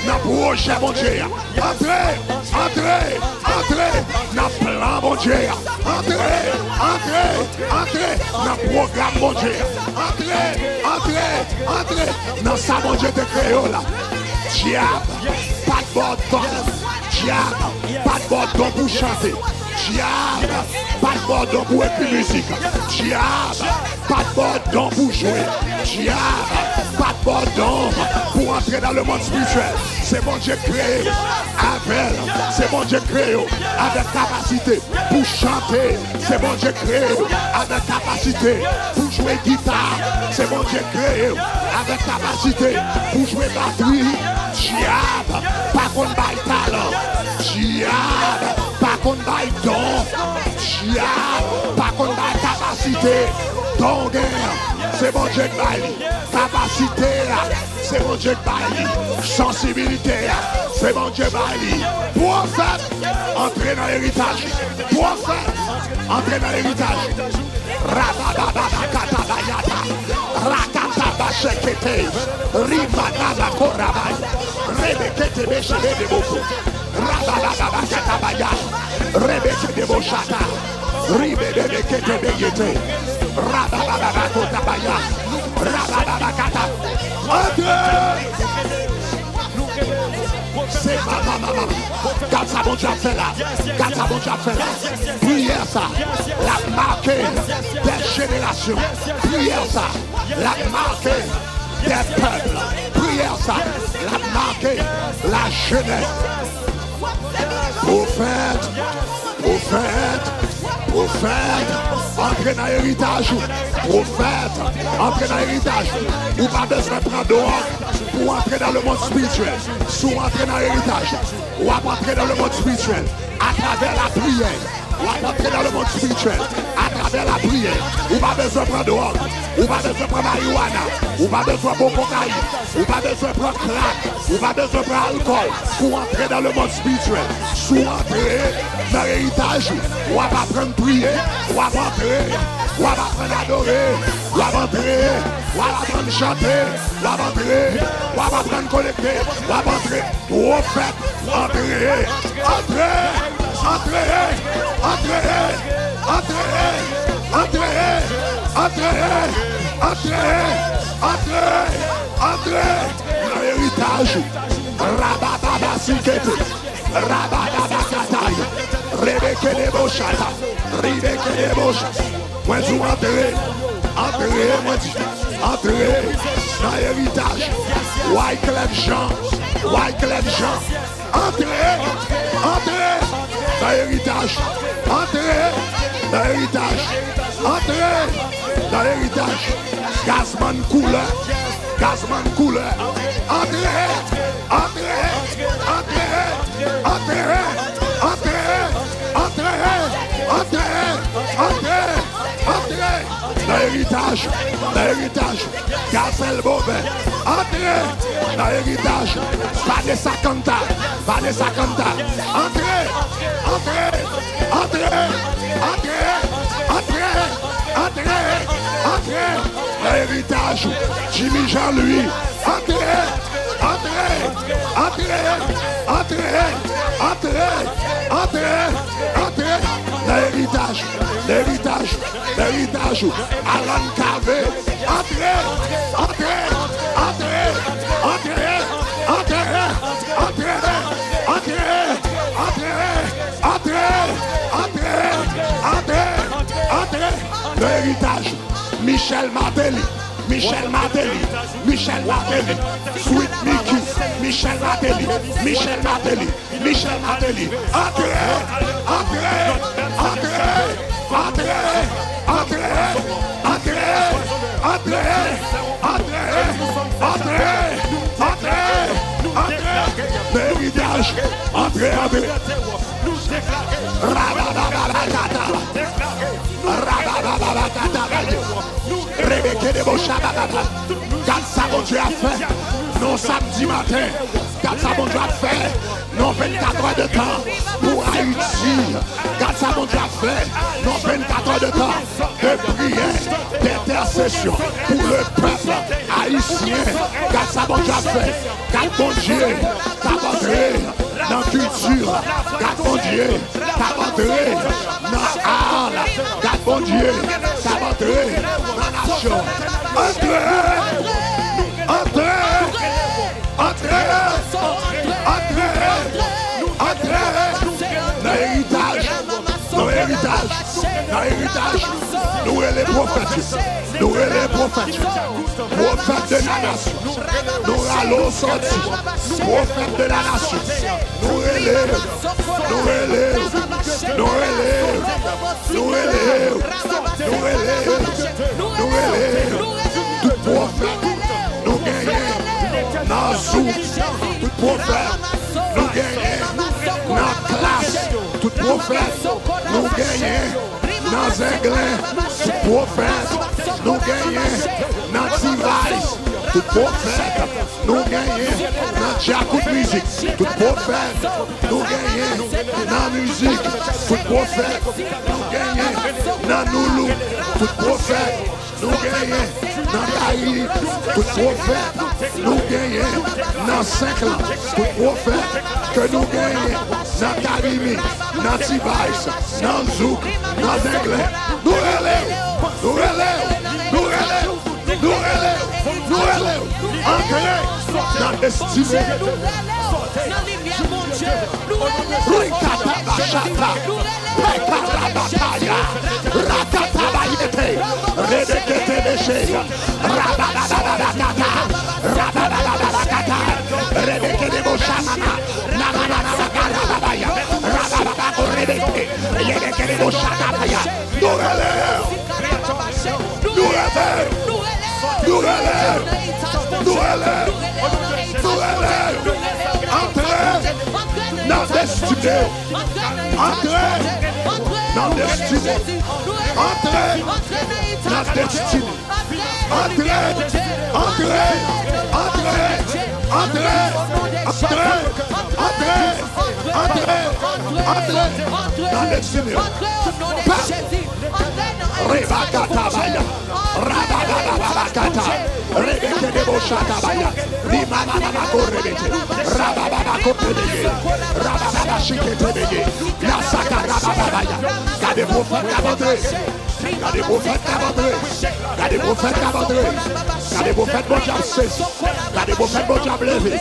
dans le projet, mon Dieu, entrez dans Entrez dans le plan, mon Dieu. Entrez dans le programme, mon Dieu. Entrez dans ça, mon Dieu, de créole là. Diable, pas de bordon. Diable, pas de bordon pour chanter. Diable, pas de bordon pour écrire musique. Diable, pas de bordon pour jouer. Diable, pas de bordon pour entrer dans le monde spirituel. C'est mon Dieu créé avec, c'est mon Dieu créé avec capacité pour chanter. C'est mon Dieu créé avec capacité pour jouer guitare. C'est mon Dieu créé avec capacité pour jouer batterie. Diable, pas qu'on baille talent. Diable, pas qu'on baille don. Diable, pas qu'on baille capacité. Don guerre, c'est mon Dieu qui baille. Capacité, c'est mon Dieu qui baille. Sensibilité, c'est mon Dieu qui baille. Prophète, entrer dans l'héritage. Prophète, entrer dans l'héritage. Rabababakatabayata. Rakatabashekete. Ribanabakorabay. Rebekete beshebe de boko. Rabababakatabaya. Rebekete de boshata. Ribebekete beyete. Rabababakotabaya. Rabababakata. C'est maman. Quand ça bon Dieu a fait là. Quand ça bon Dieu a fait là. Prière ça. La marque des générations. Prière ça. La marque des peuples. Prière ça. La marque la jeunesse. Prophète. Entrez dans l'héritage. Prophète, entrez dans l'héritage. Ou pas besoin de prendre dehors pour entrer dans le monde spirituel. Sous entrer dans l'héritage. Ou à entrer dans le monde spirituel à travers la prière. Ou à entrer dans le monde spirituel à travers la prière. Ou pas besoin de prendre dehors. Ou pas besoin de prendre marijuana. Ou pas besoin de prendre cocaïne. Ou pas besoin de prendre crack. Ou pas besoin de prendre alcool pour entrer dans le monde spirituel. Sous entrer dans l'héritage. Ou à pas prendre prier. Ou à entrer. Ou à apprendre à adorer, ou à entrer, ou à apprendre à chanter, ou à entrer, ou à apprendre à connecter, ou à entrer, prophète, entrer. Dans l'héritage, Rabababasikete, Rabababakataï, Rebeke de Bochata, Rebeke de Bochata. Moi, je entrez dans l'héritage. Wyclef Jean, entrez dans l'héritage. Entrez dans l'héritage. Gazman couleur. Entrez dans l'héritage, Gazelle Bobin, entrez dans l'héritage, Vanessa Canta, entrez dans l'héritage, Jimmy Jean-Louis, entrez dans l'héritage, Alan Carvé, entrez l'héritage, Michel Martelly, Sweet Mickey, Michel Martelly, l'héritage, entrez. Rebeke de Bochababa. Quand ça bon Dieu a fait, non samedi matin. Quand ça bon Dieu a fait, non 24 heures de temps pour Haïti. Quand ça bon Dieu a fait, non 24 heures de temps de prière, d'intercession pour le peuple haïtien. Quand ça bon Dieu a fait, quand bon Dieu t'a montré dans la culture. Garde mon Dieu, t'as entré dans l'art. Garde mon Dieu, t'as entré dans la nation. Entrez, entrez, entrez, entrez, dans l'héritage, dans l'héritage, dans l'héritage. Nous les prophètes, nous les prophètes, prophètes de la nation. Nous allons sortir, prophètes de la nation. Nous élèvons, nous élèvons, nous élèvons, nous élèvons, nous élèvons, nous élèvons. Tout prophète, nous gagnons dans Zoom. Tout prophète, nous gagnons dans classe. Tout prophète, nous gagnons dans Anglais. Tout prophète, nous gagnons dans device. Tout prophète, nous gagnons dans Jacob musique. Tout prophète, nous gagnons dans musique. Tout prophète, nous gagnons dans Noulou. Tout prophète, nous gagnons dans Caraïbes. Tout prophète, nous gagnons dans 5 ans. Tout prophète que nous gagnons dans Caraïbes, dans Tibaïs, dans Zouk, dans Anglais. Nous relèvons, nous relèvons, nous relèvons, nous relèvons, nous relèvons. Ancrés dans le destinée. Rikatabashata, Rekatabashaya, Rakatabayete, Redekete Beshega, Rabadadadadakata, Rabadadadadakata, Redekete Boshamana, Nanananakarabaya, Rabadabako Rebeke, Yedekete Boshatabaya, nous relèvons, nous relèvons, nous relèvons, nous relèvons, nous relèvons, entrez dans la destinée, entrez dans la destinée, entrez dans la destinée, entrez, entrez, entrez, entrez, entrez, entrez, entrez dans la destinée. Rebakatabaya, Rabababakata, Rebeke de Boshatabaya, Limanamako Rebeke, Rabababakotebeye, Rabababashiketebeye, Yasaka Rabababaya, gardez vos frères d'abandonner, gardez vos frères d'abandonner, gardez vos frères d'abandonner, gardez vos frères de bon diable cesse, gardez vos frères de bon diable levé,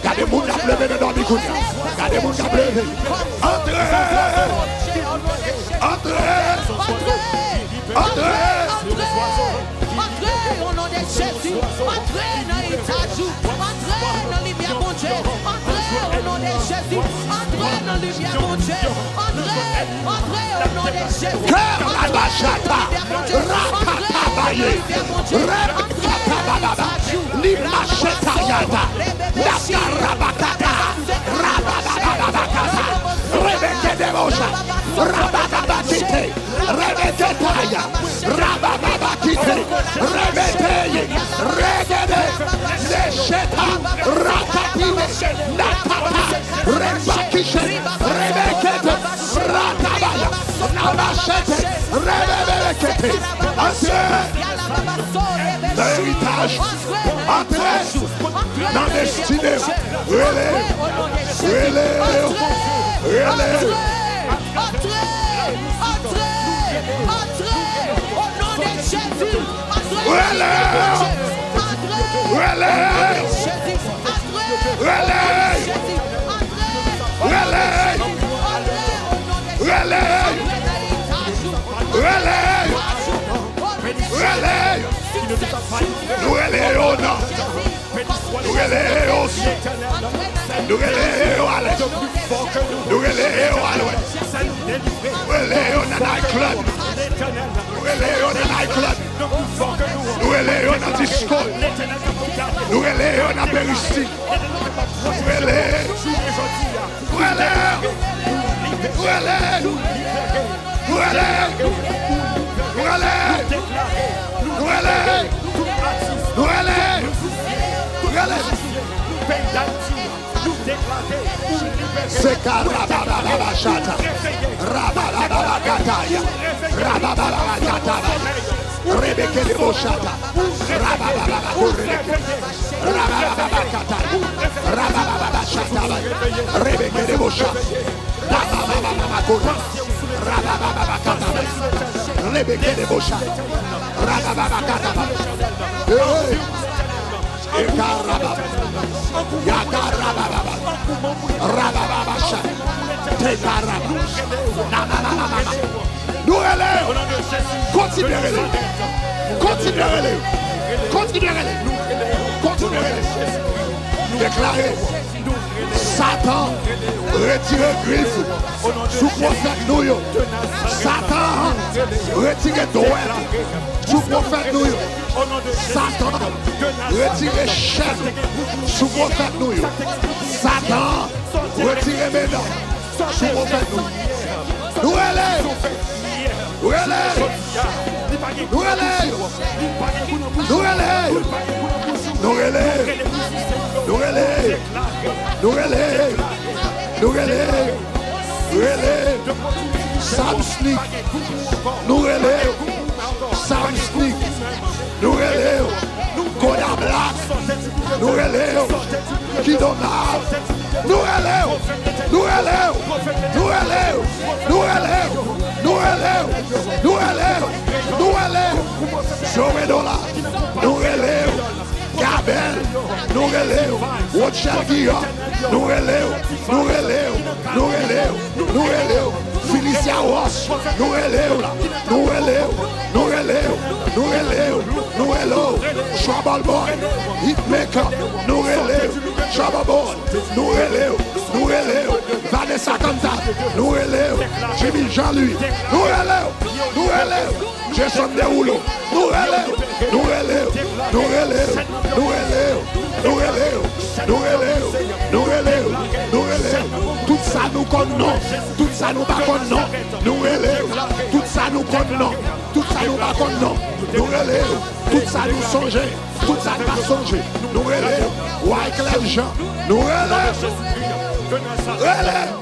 gardez mon diable levé de Dormicounia, gardez mon diable levé, entrez, entrez, entrez, entrez au nom de Jésus, entrez dans l'héritage, entrez dans le bien mon Dieu, entrez au nom de Jésus, entrez dans le bien mon Dieu, entrez au nom de Jésus. Karabashata, Rakatabaye, Rebekatababa, Limachetayata, Nakarabakata, Rabababakata, Rebekedebosha, Rabababakite, Rebeketaya, Rabababakite, Rebeteye, Regede, Nesheta, Rakatime, Nakata, Rebakishe, Rebekete, Ratabaya, Nabachete, Rebekete, entrez dans l'héritage, entrez dans la destinée, relève, relève, relève. Entrez au nom de Jésus, Relève, relève, relève, relève, relève, relève, relève. Nous relayons, nous relayons, nous relayons à l'est, nous relayons à l'ouest, nous relayons dans la club, nous relayons dans la club, nous relayons dans disco, nous relayons dans Péristie, nous relayons, nous relayons, nous relayons, nous relayons, nous relayons. C'est Karabababashata, Rabababakataya, Rabababakataya, Rebeke de Boshata, Rabababakureke, Rabababakataya, Rabababashata, Rebeke Rebekedebosha. Rababababakora. Rababababakataba. Rebekedebosha. Rabababakataba. Ekarababa. Yakarababa. Rabababasha. Tekaraba. Namamamama. Nous relèvons. Continuez-les. Continuez-les. Continuez-les. Continuez-les. Déclarez. Satan retire griffe sous prophète nous. Satan retire droite sous prophète nous. Satan retire chaîne sous prophète nous. Satan retire mesdames sous prophète nous. Nous relèvons. Nous relèvons. Nous relèvons. Nous relèvons. Nous relèvons. Nous relèvons. Nous relèvons. Nous relèvons. Nous relèvons. Sam Sneak. Nous relèvons. Sam Sneak. Nous relèvons. Koda Black. Nous relèvons. Kidona. Nous relèvons. Nous relèvons. Nous relèvons. Nous relèvons. Nous relèvons. Nous relèvons. Nous relèvons. Jovedola. Nous relèvons. Gabel, nous relèvons, Rochelle Guillaume, nous relèvons, nous relèvons, nous relèvons, nous relèvons, Felicia Ross, nous relèvons, nous relèvons, nous relèvons, nous relèvons, nous relèvons, Trouble Boy, Hitmaker, nous relèvons, Trouble Boy, nous relèvons, nous relèvons, Vanessa Canta, nous relèvons, Jimmy Jean-Louis, nous relèvons, nous relèvons, Jason Deroulo, nous relèvons, nous relèvons, nous relèvons, nous relèvons, nous relèvons, nous relèvons, nous relèvons, nous relèvons, tout ça nous connaissons, tout ça nous connaissons, nous relèvons, tout ça nous connaissons, tout ça nous connaissons, nous relèvons, tout ça nous songeons, tout ça nous songeons, nous relèvons, Wyclef Jean, nous relèvons, relèvons.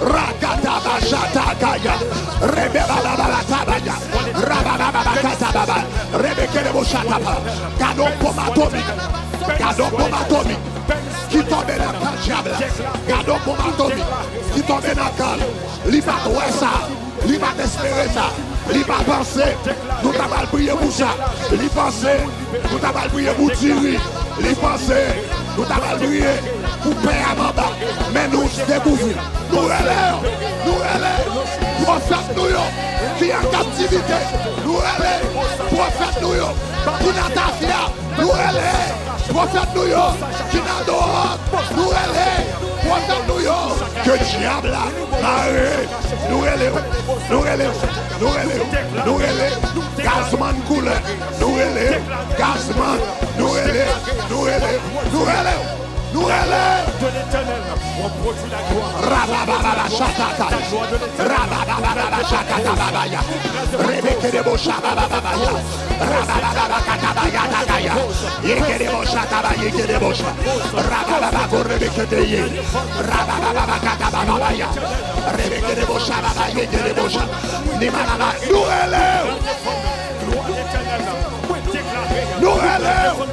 Rakatabashatakaya, Rebebalabatabaya, Rabababakatababa, Rebekeleboshataba, Gado Pomatomi, Gado Pomatomi, qui tombe dans le diable, Gado Pomatomi, qui tombe dans le calme, l'Iba ça, l'Iba espérer ça, l'Iba penser, nous t'avons prié pour ça, l'Iba penser, nous t'avons prié pour tirer, l'Iba penser, nous t'avons prié pour payer à Mamba, mais nous découvrons, nous relèvons, prophète nous qui est en captivité, nous relèvons, prophète nous qui n'a pas fait, nous relèvons, prophète nous qui n'a dehors, nous relèvons, prophète nous que diable a arrêté, nous relèvons, nous relèvons, nous relèvons, nous relèvons, Gazman couleur, nous relèvons, Gazman, nous relèvons, nous relèvons, nous relèvons. Nous relèvons de l'éternel, on produit la gloire. Rabababa Shataka, Rabababa Shataka Babaya, Rebekedebo Shabababaya, Rabababa Katabaya Takaya, Yekedebo Shataba Yekedebo Rabababa Korebekeye, Rabababa Katababaya, Rebekedebo Shababa Yekedebo Nimanaba. Nous relèvons, nous relèvons.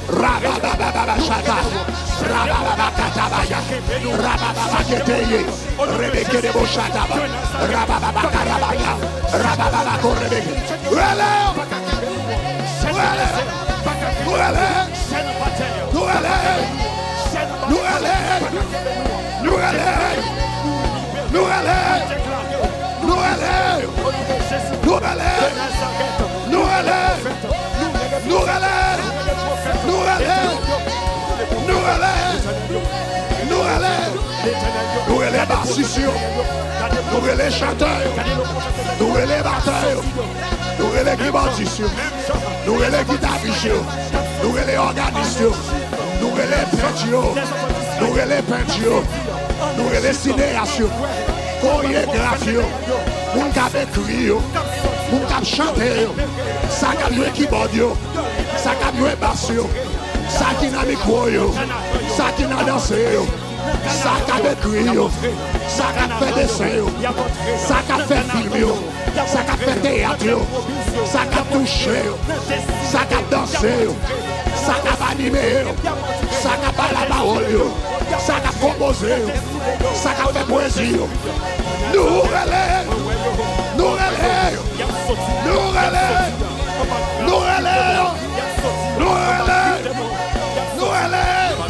Rabababa Shaka, Rabababa Katabaya, Rabababa Keteye, Rebekedebo Shataba, Rabababa Karabaya, Rabababa Korebeke. Relève, relève, relève, nous relève, nous relève, nous relève, nous relève, nous relève, nous relève, nous relève, nous relève. Nous relève, nous relève, nous relève, nous relève Bassisio, nous relève chanteur, nous relève bataille, nous relève Guibandisio, nous relève guitariste, nous relève organiste, nous relève peinture, nous relève peinture, nous relève cinération, chorégraphie, nous avons écrit, nous avons chanté, ça a joué keyboard, ça a joué basse, ça qui n'a micro, ça qui n'a dansé, ça qui a écrit, ça qui a fait dessin, ça qui a fait film, ça qui a fait théâtre, ça qui a touché, ça qui a dansé, ça qui a animé, ça qui a parlé la parole, ça qui a composé, ça qui a fait poésie. Nous relèvons, nous relèvons, nous relèvons, nous relèvons, nous relèvons, nous relèvons,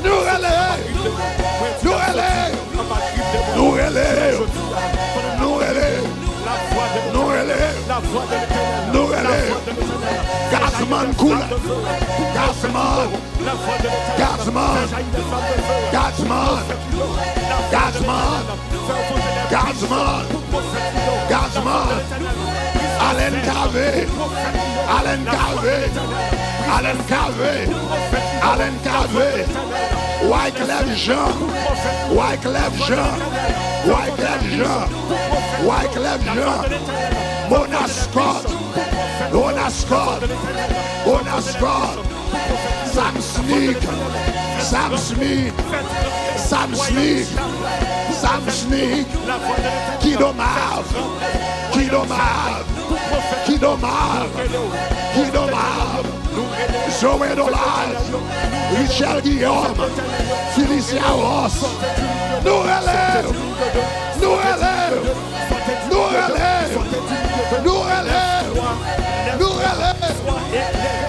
nous relèvons, nous relèvons, nous relèvons, nous relèvons, nous relèvons, nous relèvons. Gazman cool, Gazman, Gazman, Gazman, Gazman, Gazman, Gazman, Alain Cavé, Alain Cavé, Alain Cavé, Alain Cavé, Wyclef Jean, Wyclef Jean, Wyclef Jean, Wyclef Jean, Mona Scott, Mona Scott, Mona Scott, Sam Smith, Sam Smith, Sam Smith, Sam Smith, qui dommage, qui dommage, qui dommage, qui dommage, Joël Dolage, Richel Guillaume, Félicia Ross, nous relève, nous relève, nous relève, nous relève, nous relève,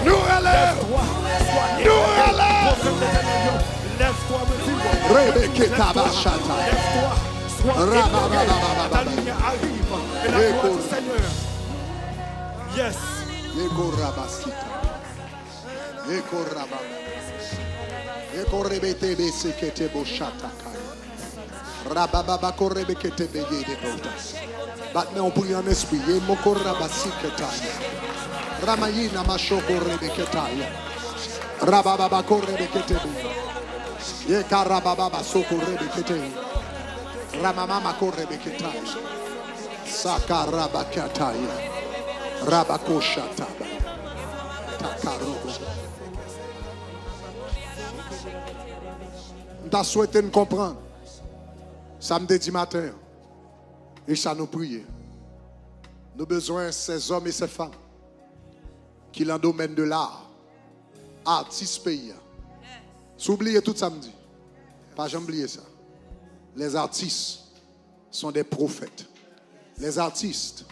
nous relève, nous relève. Rebecca Tabachata. Yes. Eko Rabasita. Eko Rabba. Eko Rebete Besekete Boshata Kaya. Rababa Korebekete Beye de Botas. Maintenant on prie en esprit. Moko Rabasiketa. Ramayina Mashoko Rebeketaya. Rababa Korebekete Beye. Yeka Rababa Soko Rebekete. Ramamama Korebeketaya. Saka Rabakataya. Rabakoshata. Nous souhaité nous comprendre. Samedi matin. Et ça nous prier. Nous avons besoin de ces hommes et ces femmes qui dans le domaine de l'art, artistes pays. S'oubliez tout samedi. Pas jamais oublier ça. Les artistes sont des prophètes. Les artistes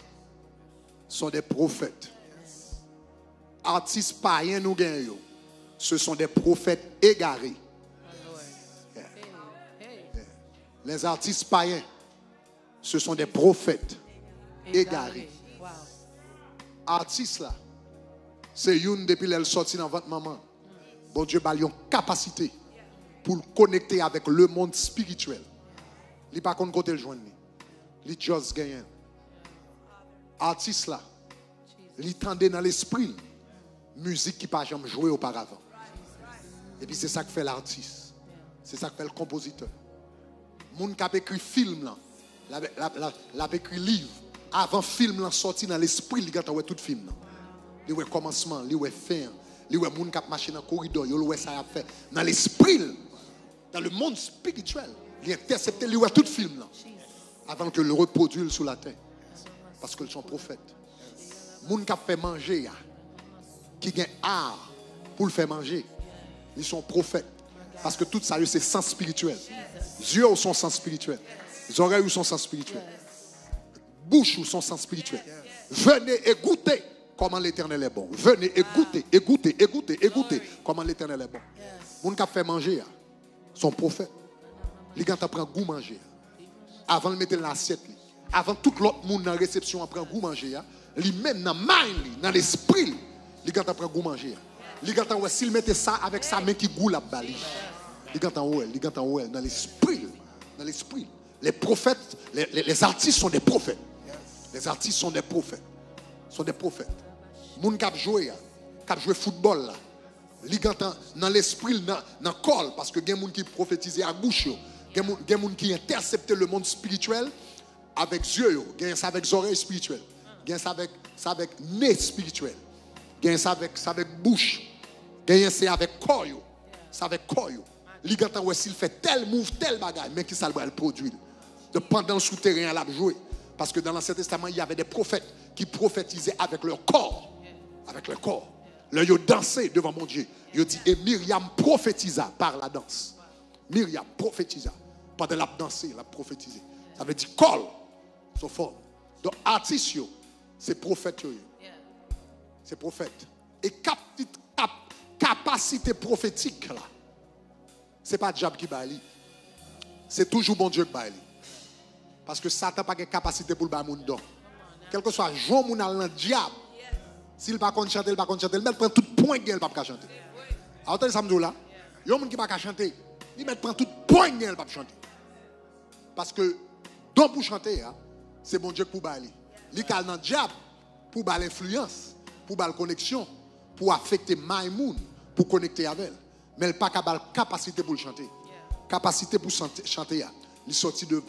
sont des prophètes. Artistes païens nous gagnons. Ce sont des prophètes égarés. Yeah. Yeah. Les artistes païens, ce sont des prophètes égarés. Wow. Artistes là, c'est une depuis qu'elle sortie dans votre maman. Bon Dieu a une capacité pour le connecter avec le monde spirituel. Il n'est pas contre côté le joindre. Il est juste gagnant. Artiste là, il tendait dans l'esprit musique qui n'a jamais joué auparavant. Et puis c'est ça que fait l'artiste. C'est ça que fait le compositeur. Moun qui a écrit film là, l'a écrit livre. Avant film là sorti dans l'esprit, il a tout film là. Il a commencement, il a fin, il a moun qui a marché dans le corridor, il a ça a fait dans l'esprit, dans le monde spirituel. Il a intercepté, il a tout film là. Avant que le reproduise sur la terre. Parce qu'ils sont prophètes. Moun qui a fait manger, qui a art pour le faire manger, ils sont prophètes. Parce que tout ça, c'est sens spirituel. Yeux ou son sens spirituel. Les oreilles ou son sens spirituel. Bouche ou son sens spirituel. Venez et goûtez comment l'Éternel est bon. Venez et goûtez, et goûtez, et goûtez, et goûtez comment l'Éternel est bon. Moun qui a fait manger, sont prophètes. Les gens apprennent goût manger. Avant de mettre dans l'assiette. Avant tout l'autre monde dans la réception apprend goût manger, lui-même dans mind, dans l'esprit, les gars apprend goût manger. Les gars s'il mettait ça avec sa main qui goût la bali. Les gars dans l'esprit, dans l'esprit. Les prophètes, les artistes sont des prophètes. Les artistes sont des prophètes. Sont des prophètes. Moun qui joué football là. Les gars dans l'esprit, dans le corps, parce que il y a des gens qui prophétisent à bouche, il y a des gens qui interceptent le monde spirituel. Avec yeux, gagne ça avec oreilles spirituelles, gagne ça avec nez spirituel, gagne ça avec bouche, gagne ça avec corps, ça avec corps. Les gars s'il fait tel move, tel bagage, mais qui ça le produit. De pendant le souterrain l'a joué, parce que dans l'Ancien Testament il y avait des prophètes qui prophétisaient avec leur corps, avec leur corps. Là, ils ont dansé devant mon Dieu. Ils ont dit, et Myriam prophétisa par la danse. Myriam prophétisa. Pendant la danse, elle a prophétisé. Ça veut dire, call, so forme. Donc, artiste, c'est prophète. C'est prophète. Et capacité prophétique, là, ce n'est pas diable qui baille. C'est toujours bon Dieu qui baille. Parce que Satan n'a pas de capacité pour le bailler mon don. Quel que soit le jour où on a le diable, s'il ne peut pas chanter, il ne peut pas chanter. Il prend tout point qu'il ne peut pas chanter. Alors, vous entendez ça, là? Il y a des gens qui ne peuvent pas chanter. Il prend tout point qu'il ne peut pas chanter. Parce que, don pour chanter, c'est bon Dieu pour bailler. Il y a le diable pour bailler l'influence, pour bailler la connexion, pour affecter Maïmoun, pour connecter avec elle. Mais elle n'a pas la capacité pour le chanter. Capacité pour chanter. Il sorti de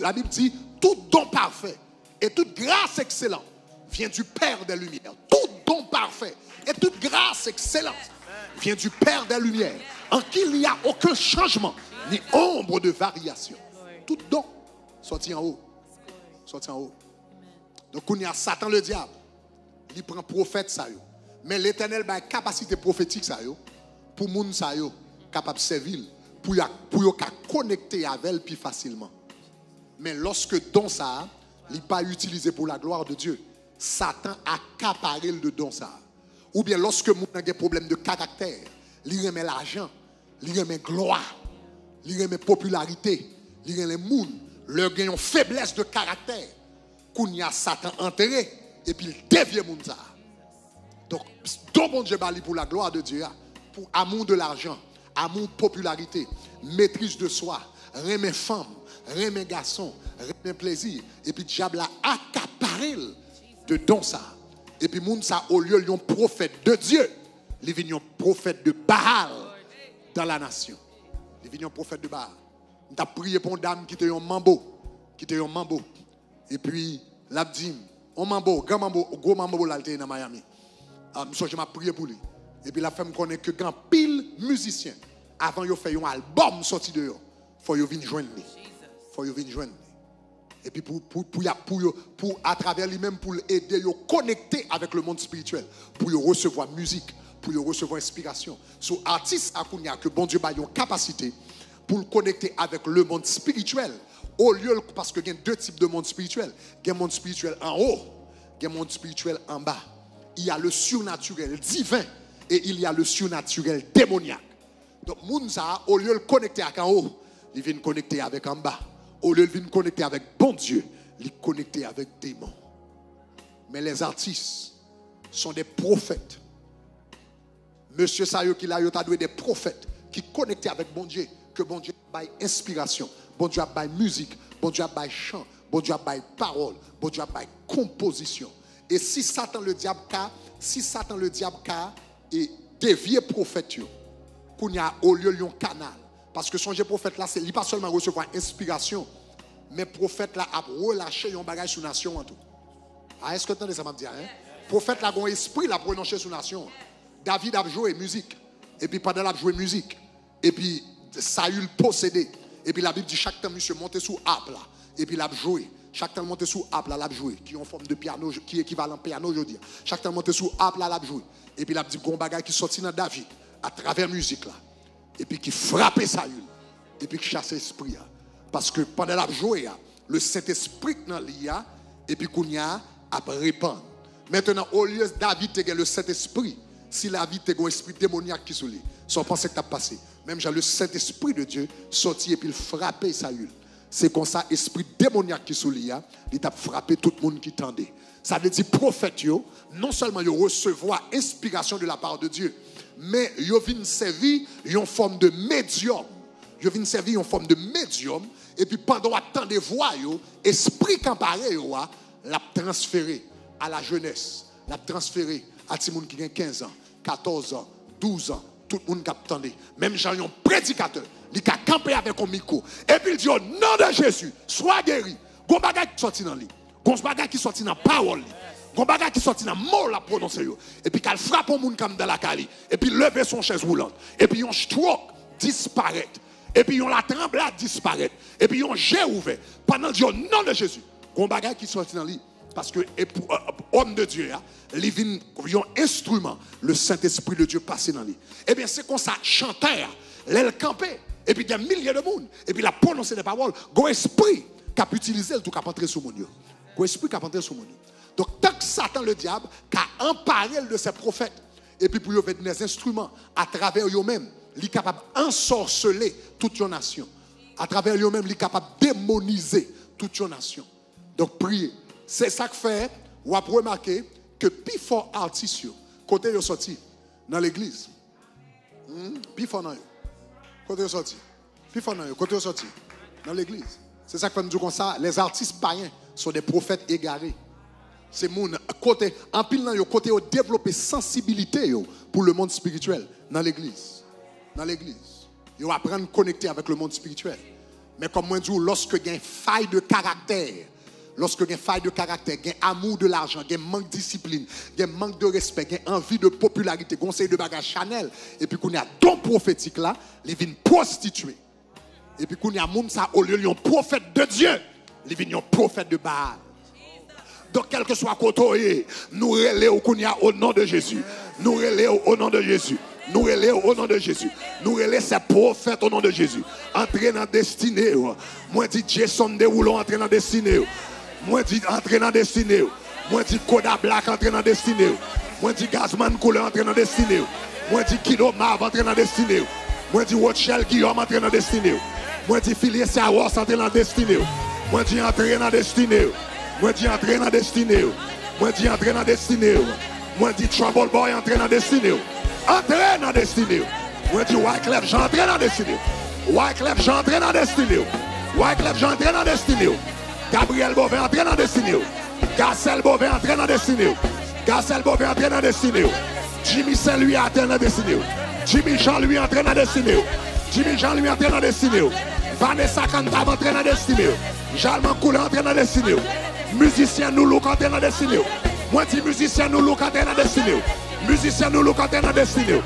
la Bible dit, tout don parfait et toute grâce excellente vient du Père des Lumières. Tout don parfait et toute grâce excellente vient du Père des Lumières, en qui il n'y a aucun changement, ni ombre de variation. Tout don sorti en haut. Sorti en haut. Donc, il y a Satan le diable. Il prend prophète, ça. Mais l'Éternel a une capacité prophétique, ça. Pour les gens capable de servir, pour connecter avec elle plus facilement. Mais lorsque don ça, il n'est pas utilisé pour la gloire de Dieu, Satan a accaparé le don ça. Ou bien lorsque les gens ont des problèmes de caractère, il remet l'argent, il remet gloire, il remet popularité, il remet les gens, leur gagne une faiblesse de caractère, qu'on y a Satan enterré, et puis il dévie les gens. Donc, don bon Dieu pour la gloire de Dieu, pour amour de l'argent, amour popularité, maîtrise de soi, remet femme, remet garçon, remet plaisir. Et puis diable a accaparé de don ça. Et puis moun ça au lieu d'un prophète de Dieu, il vient un prophète de Baal dans la nation. Il vient un prophète de Baal. On a prié pour une dame qui était un mambo, Et puis l'a dit, un mambo, grand mambo, gros mambo là dans Miami. Je m'a prié pour lui. Et puis la femme connaît que quand pile musicien, avant de faire un album sorti de eux, il faut venir joindre lui. Et puis pour à travers lui-même, pour aider à connecter avec le monde spirituel, pour recevoir musique, pour recevoir inspiration. Sur artiste à que bon Dieu a une capacité pour le connecter avec le monde spirituel. Au lieu, parce qu'il y a deux types de monde spirituel. Il y a un monde spirituel en haut, il y a un monde spirituel en bas. Il y a le surnaturel divin et il y a le surnaturel démoniaque. Donc, Mounza, au lieu de connecter avec en haut, il vient connecter avec en bas. Au lieu de venir connecter avec bon Dieu, il connecter avec démons. Mais les artistes sont des prophètes. Monsieur Sayo qui l'a eu des prophètes qui connectent avec bon Dieu, que bon Dieu baille inspiration, bon Dieu baille musique, bon Dieu baille chant, bon Dieu baille parole, bon Dieu baille composition. Et si Satan le diable et dévier prophète, qu'on y a au lieu d'un canal. Parce que son prophète là, c'est pas seulement recevoir inspiration, mais prophète là a relâché un bagage sur nation en tout. Est-ce que tu entends ça m'a dit prophète là a un esprit là pour relâcher sur nation. David a joué musique et puis pendant la joué musique et puis Saül possédé et puis la Bible dit chaque temps monsieur monter sous arbre là et puis il a joué. Chaque temps monter sous arbre là, l'a joué, qui est en forme de piano, qui est équivalent piano aujourd'hui. Chaque temps monter sous arbre là, l'a joué. Et puis il a dit qu'on bagage qui sorti dans David à travers musique là. Et puis qui frappait Saül. Et puis qui chassait l'esprit. Parce que pendant la joué, le Saint-Esprit dans l'IA et puis qu'on y a à répandre. Maintenant, au lieu de David te le Saint-Esprit, si la vie te un esprit démoniaque qui se lit, sans penser que tu as passé. Même j'ai le Saint-Esprit de Dieu sorti et puis il frappait Saül. C'est comme ça, esprit démoniaque qui sous lui, il a frappé tout le monde qui tendait. Ça veut dire, prophète, non seulement il recevoir inspiration de la part de Dieu, mais il vient servir une forme de médium. Il vient servir une forme de médium, et puis pendant tant de voix, esprit comparé, l'a transféré à la jeunesse, l'a transféré à tout le monde qui a 15 ans, 14 ans, 12 ans, tout le monde qui attendait. Même j'ai un prédicateur. Il a campé avec un micro. Et puis il dit au nom de Jésus, sois guéri. Gon bagay qui sorti dans lui. Gon bagay qui sorti dans parole. Gon bagay qui sorti dans mot la prononcer. Et puis qu'elle frappe un monde comme dans la cali. Et puis lever son chaise roulante. Et puis un stroke disparaît. Et puis on la tremblade disparaît. Et puis on jet ouvert. Pendant dit au nom de Jésus. Gon bagay qui sorti dans lui. Parce que homme de Dieu, il vient un instrument, le Saint-Esprit de Dieu passé dans lui. Eh bien, c'est comme ça, chanteur, l'aile campé, et puis il y a milliers de monde, et puis il a prononcé des paroles, un esprit qui a utilisé le tout qui a entré sur mon Dieu. Un esprit qui a entré sur mon Dieu. Donc, tant que Satan, le diable, qui a emparé de ses prophètes, et puis pour eux mettre des instruments à travers eux-mêmes, il est capable d'ensorceler toute une nation. À travers eux-mêmes, il est capable de démoniser toute une nation. Donc, priez. C'est ça que fait, ou après remarquer que plus fort artiste, côté ils sorti dans l'église. Plus fort dans eux. Côté ils sorti. Plus fort dans eux. Côté ils sorti dans l'église. C'est ça que fait nous dire comme ça. Les artistes païens sont des prophètes égarés. C'est mon côté, en pile dans côté au développer sensibilité pour le monde spirituel dans l'église. Dans l'église. Ils apprennent à connecter avec le monde spirituel. Mais comme moi je dis, lorsque il y a une faille de caractère, lorsque il y a une faille de caractère, il y a un amour de l'argent, il y a un manque de discipline, il y a un manque de respect, il y a une envie de popularité, conseil de bagage Chanel, et puis qu'on y a don prophétique là, ils viennent prostituer. Et puis qu'on y a monde ça au lieu de prophète de Dieu, ils viennent prophète de Baal. Donc, quel que soit côté, nous relèvons au nom de Jésus. Nous relèvons au nom de Jésus. Nous relèvons au nom de Jésus. Nous relèvons ces prophètes au nom de Jésus. Entrez dans la destinée. Moi, dis Jason Deroulo, entrez dans la destinée. Moi, dis entrez dans la destinée. Moi, dis Koda Black, entrez dans la destinée. Moi, dis Gazman Couleur, entrez dans la destinée. Moi, dis Kido Mav, entrez dans la destinée. Moi, dis Rothschild Guillaume, entrez dans la destinée. Moi, dis Philippe Saros, entrez dans la destinée. Moi, dis entrez dans la destinée. Moi dis entrer dans la destinée. Moi dis entrer dans la destinée. Moi dis Trouble Boy entrer dans la destinée. Entrer dans la destinée. Moi dis Wyclef j'entre dans la destinée. Wyclef j'entre dans la destinée. Wyclef j'entre dans la destinée. Gabriel Bovin entrer dans la destinée. Garcel Bovin entrer dans la destinée. Garcel Bovin entrer dans la destinée. Jimmy Saint-Louis entrer dans la destinée. Jimmy Jean-Louis entrer dans la destinée. Jimmy Jean-Louis entrer dans la destinée. Vanessa Cantab entrer dans la destinée. Jalman Couleur entrer dans la destinée. Musicien nous look entrer dans la destinée. Moi dis musicien nous look entrer dans la destinée. Musicien nous look entrer dans la destinée.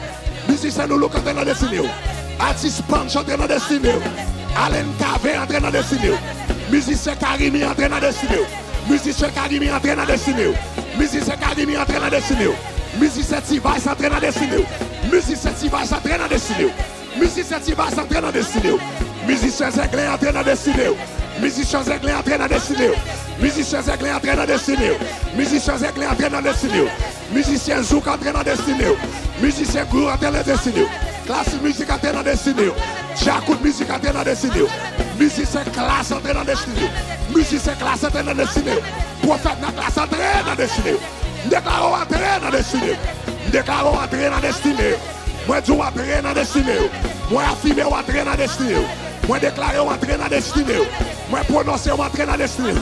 Musicien nous look entrer dans la destinée. Artiste Punch entrer dans la destinée. Alain Cave entrer dans la destinée. Musicien Karimi entrer dans la destinée. Musicien Karimi entrer dans la destinée. Musicien Karimi entrer dans la destinée. Musicien Tivas entrer dans la destinée. Musicien Tivas entrer dans la destinée. Musicien Tivas entrer dans la destinée. Musicien Zeglin entrer dans la destinée. Musicien Zeglin entrer dans la destinée. Musicien Zeglin entrer dans la destinée. Musicien Zeglin entrer dans la destinée. Musicien Zouk entrer dans la destinée. Musicien Glou entrer dans la destinée. Classe musique entrer dans la destinée. Jacout musique entrer dans la destinée. Musicien classe entrer dans la destinée. Musicien classe entrer dans la destinée. Prophète dans la classe entrer dans la destinée. Déclarons entrer dans la destinée. Déclarons entrer dans la destinée. Moi dis entrer dans la destinée. Moi affirmer entrer dans la destinée. Moi déclarer entrer dans la destinée. Moi prononcer entrer dans la destinée.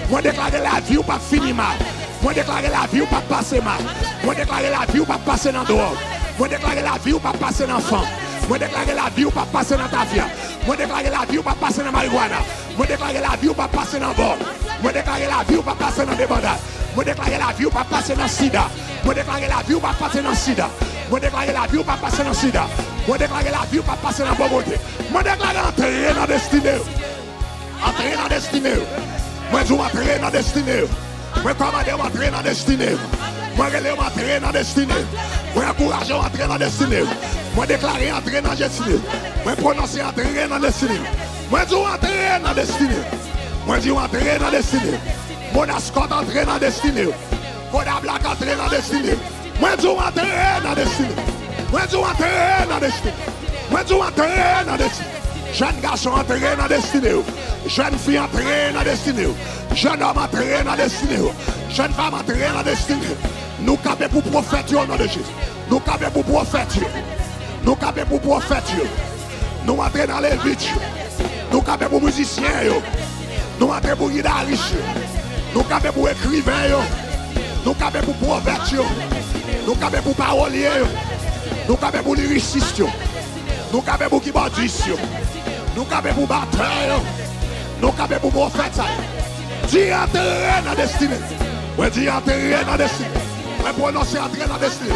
Moi déclarer la vie ou pas finir mal. Moi déclarer la vie ou pas passer mal. Moi déclarer la vie ou pas passer dans drogue. Moi déclarer la vie ou pas passer dans femme. Moi déclarer la vie ou pas passer dans ta vie. Moi déclarer la vie ou pas passer dans marijuana. Moi déclarer la vie ou pas passer dans bord. Moi déclarer la vie ou pas passer dans débandade. Moi déclarer la vie ou pas passer dans sida. Moi déclarer la vie ou pas passer dans sida. Moi déclarer la vie ou pas passer dans sida. Moi déclarer la vie ou pas passer dans pauvreté. Moi déclarer entrer dans la destinée. Entrer dans la destinée. Moi je entrer dans la destinée. Moi commander entrer dans la destinée. Moi relève entrer dans la destinée. Moi encourager entrer dans la destinée. Moi déclarer entrer dans la destinée. Moi prononcer entrer dans la destinée. Moi dis entrer dans la destinée. Moi dis entrer dans la destinée. Mona Scott entrer dans la destinée. Koda Black entrer dans la destinée. Moi dis entrer dans la destinée. Moi dis entrer dans la destinée. Moi dis entrer dans la destinée. Jeune garçon entrer dans la destinée. Jeune fille entrer dans la destinée. Jeune homme entrer dans la destinée. Jeune femme entrer dans la destinée. Nous capables pour prophète au nom de Jésus. Nous capables pour prophète. Nous capables pour prophète. Nous entrer dans les vies. Nous capables pour musiciens. Nous entrer pour guitaristes. Nous capables pour écrivains. Nous capables pour prophètes. Nous capables pour paroliers. Nous capables pour lyricistes. Nous capables pour keyboardistes. Nous capables pour batteurs. Nous capables pour prophètes. Dis entrer dans la destinée. Moi dis entrer dans la destinée. Moi prononcer entrer dans la destinée.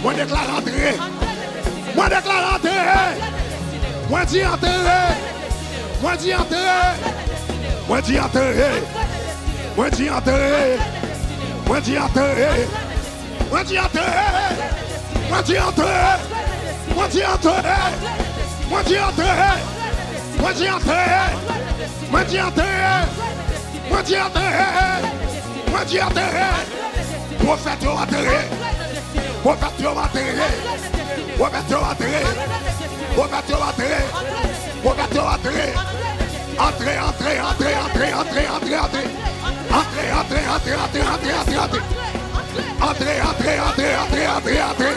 Moi déclare entrer. Moi déclare entrer. Moi dis entrer. Moi dis entrer. Moi dis entrer. Moi dis entrer. Moi dis entrer. Moi dis entrer. Moi dis entrer. Moi dis entrer. Moi dis entrer. Moi dis entrer. Moi dis entrer. Moi dis entrer. Moi dis entrer. Prophète yo enterré. Prophète yo enterré. Prophète yo enterré. Prophète yo enterré. Prophète yo enterré. Entrez, entrez, entrez, entrez, entrez, entrez, entrez. Entrez, entrez, entrez, entrez, entrez, entrez, entrez. Entrez, entrez, entrez, entrez, entrez, entrez.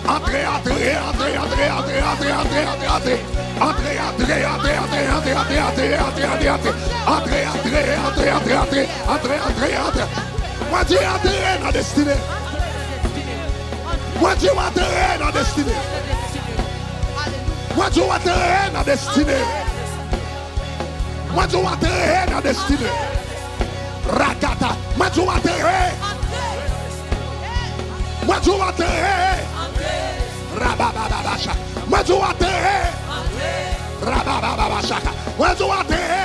Entrez, entrez, entrez, entrez, entrez, entrez, entrez, entrez, entrez. Entrez, entrez, entrez, entrez, entrez, entrez, entrez, entrez, entrez, entrez. Entrez, entrez, entrez, entrez, entrez, entrez, entrez, entrez. Moi dis entrez dans la destinée. Moi dis entrez dans la destinée. Moi dis entrez dans la destinée. Moi dis entrez dans la destinée. Rakata. Moi dis entrez. Moi dis entrez. Rababababasha. Moi dis entrez. Rababababasha. Moi dis entrez.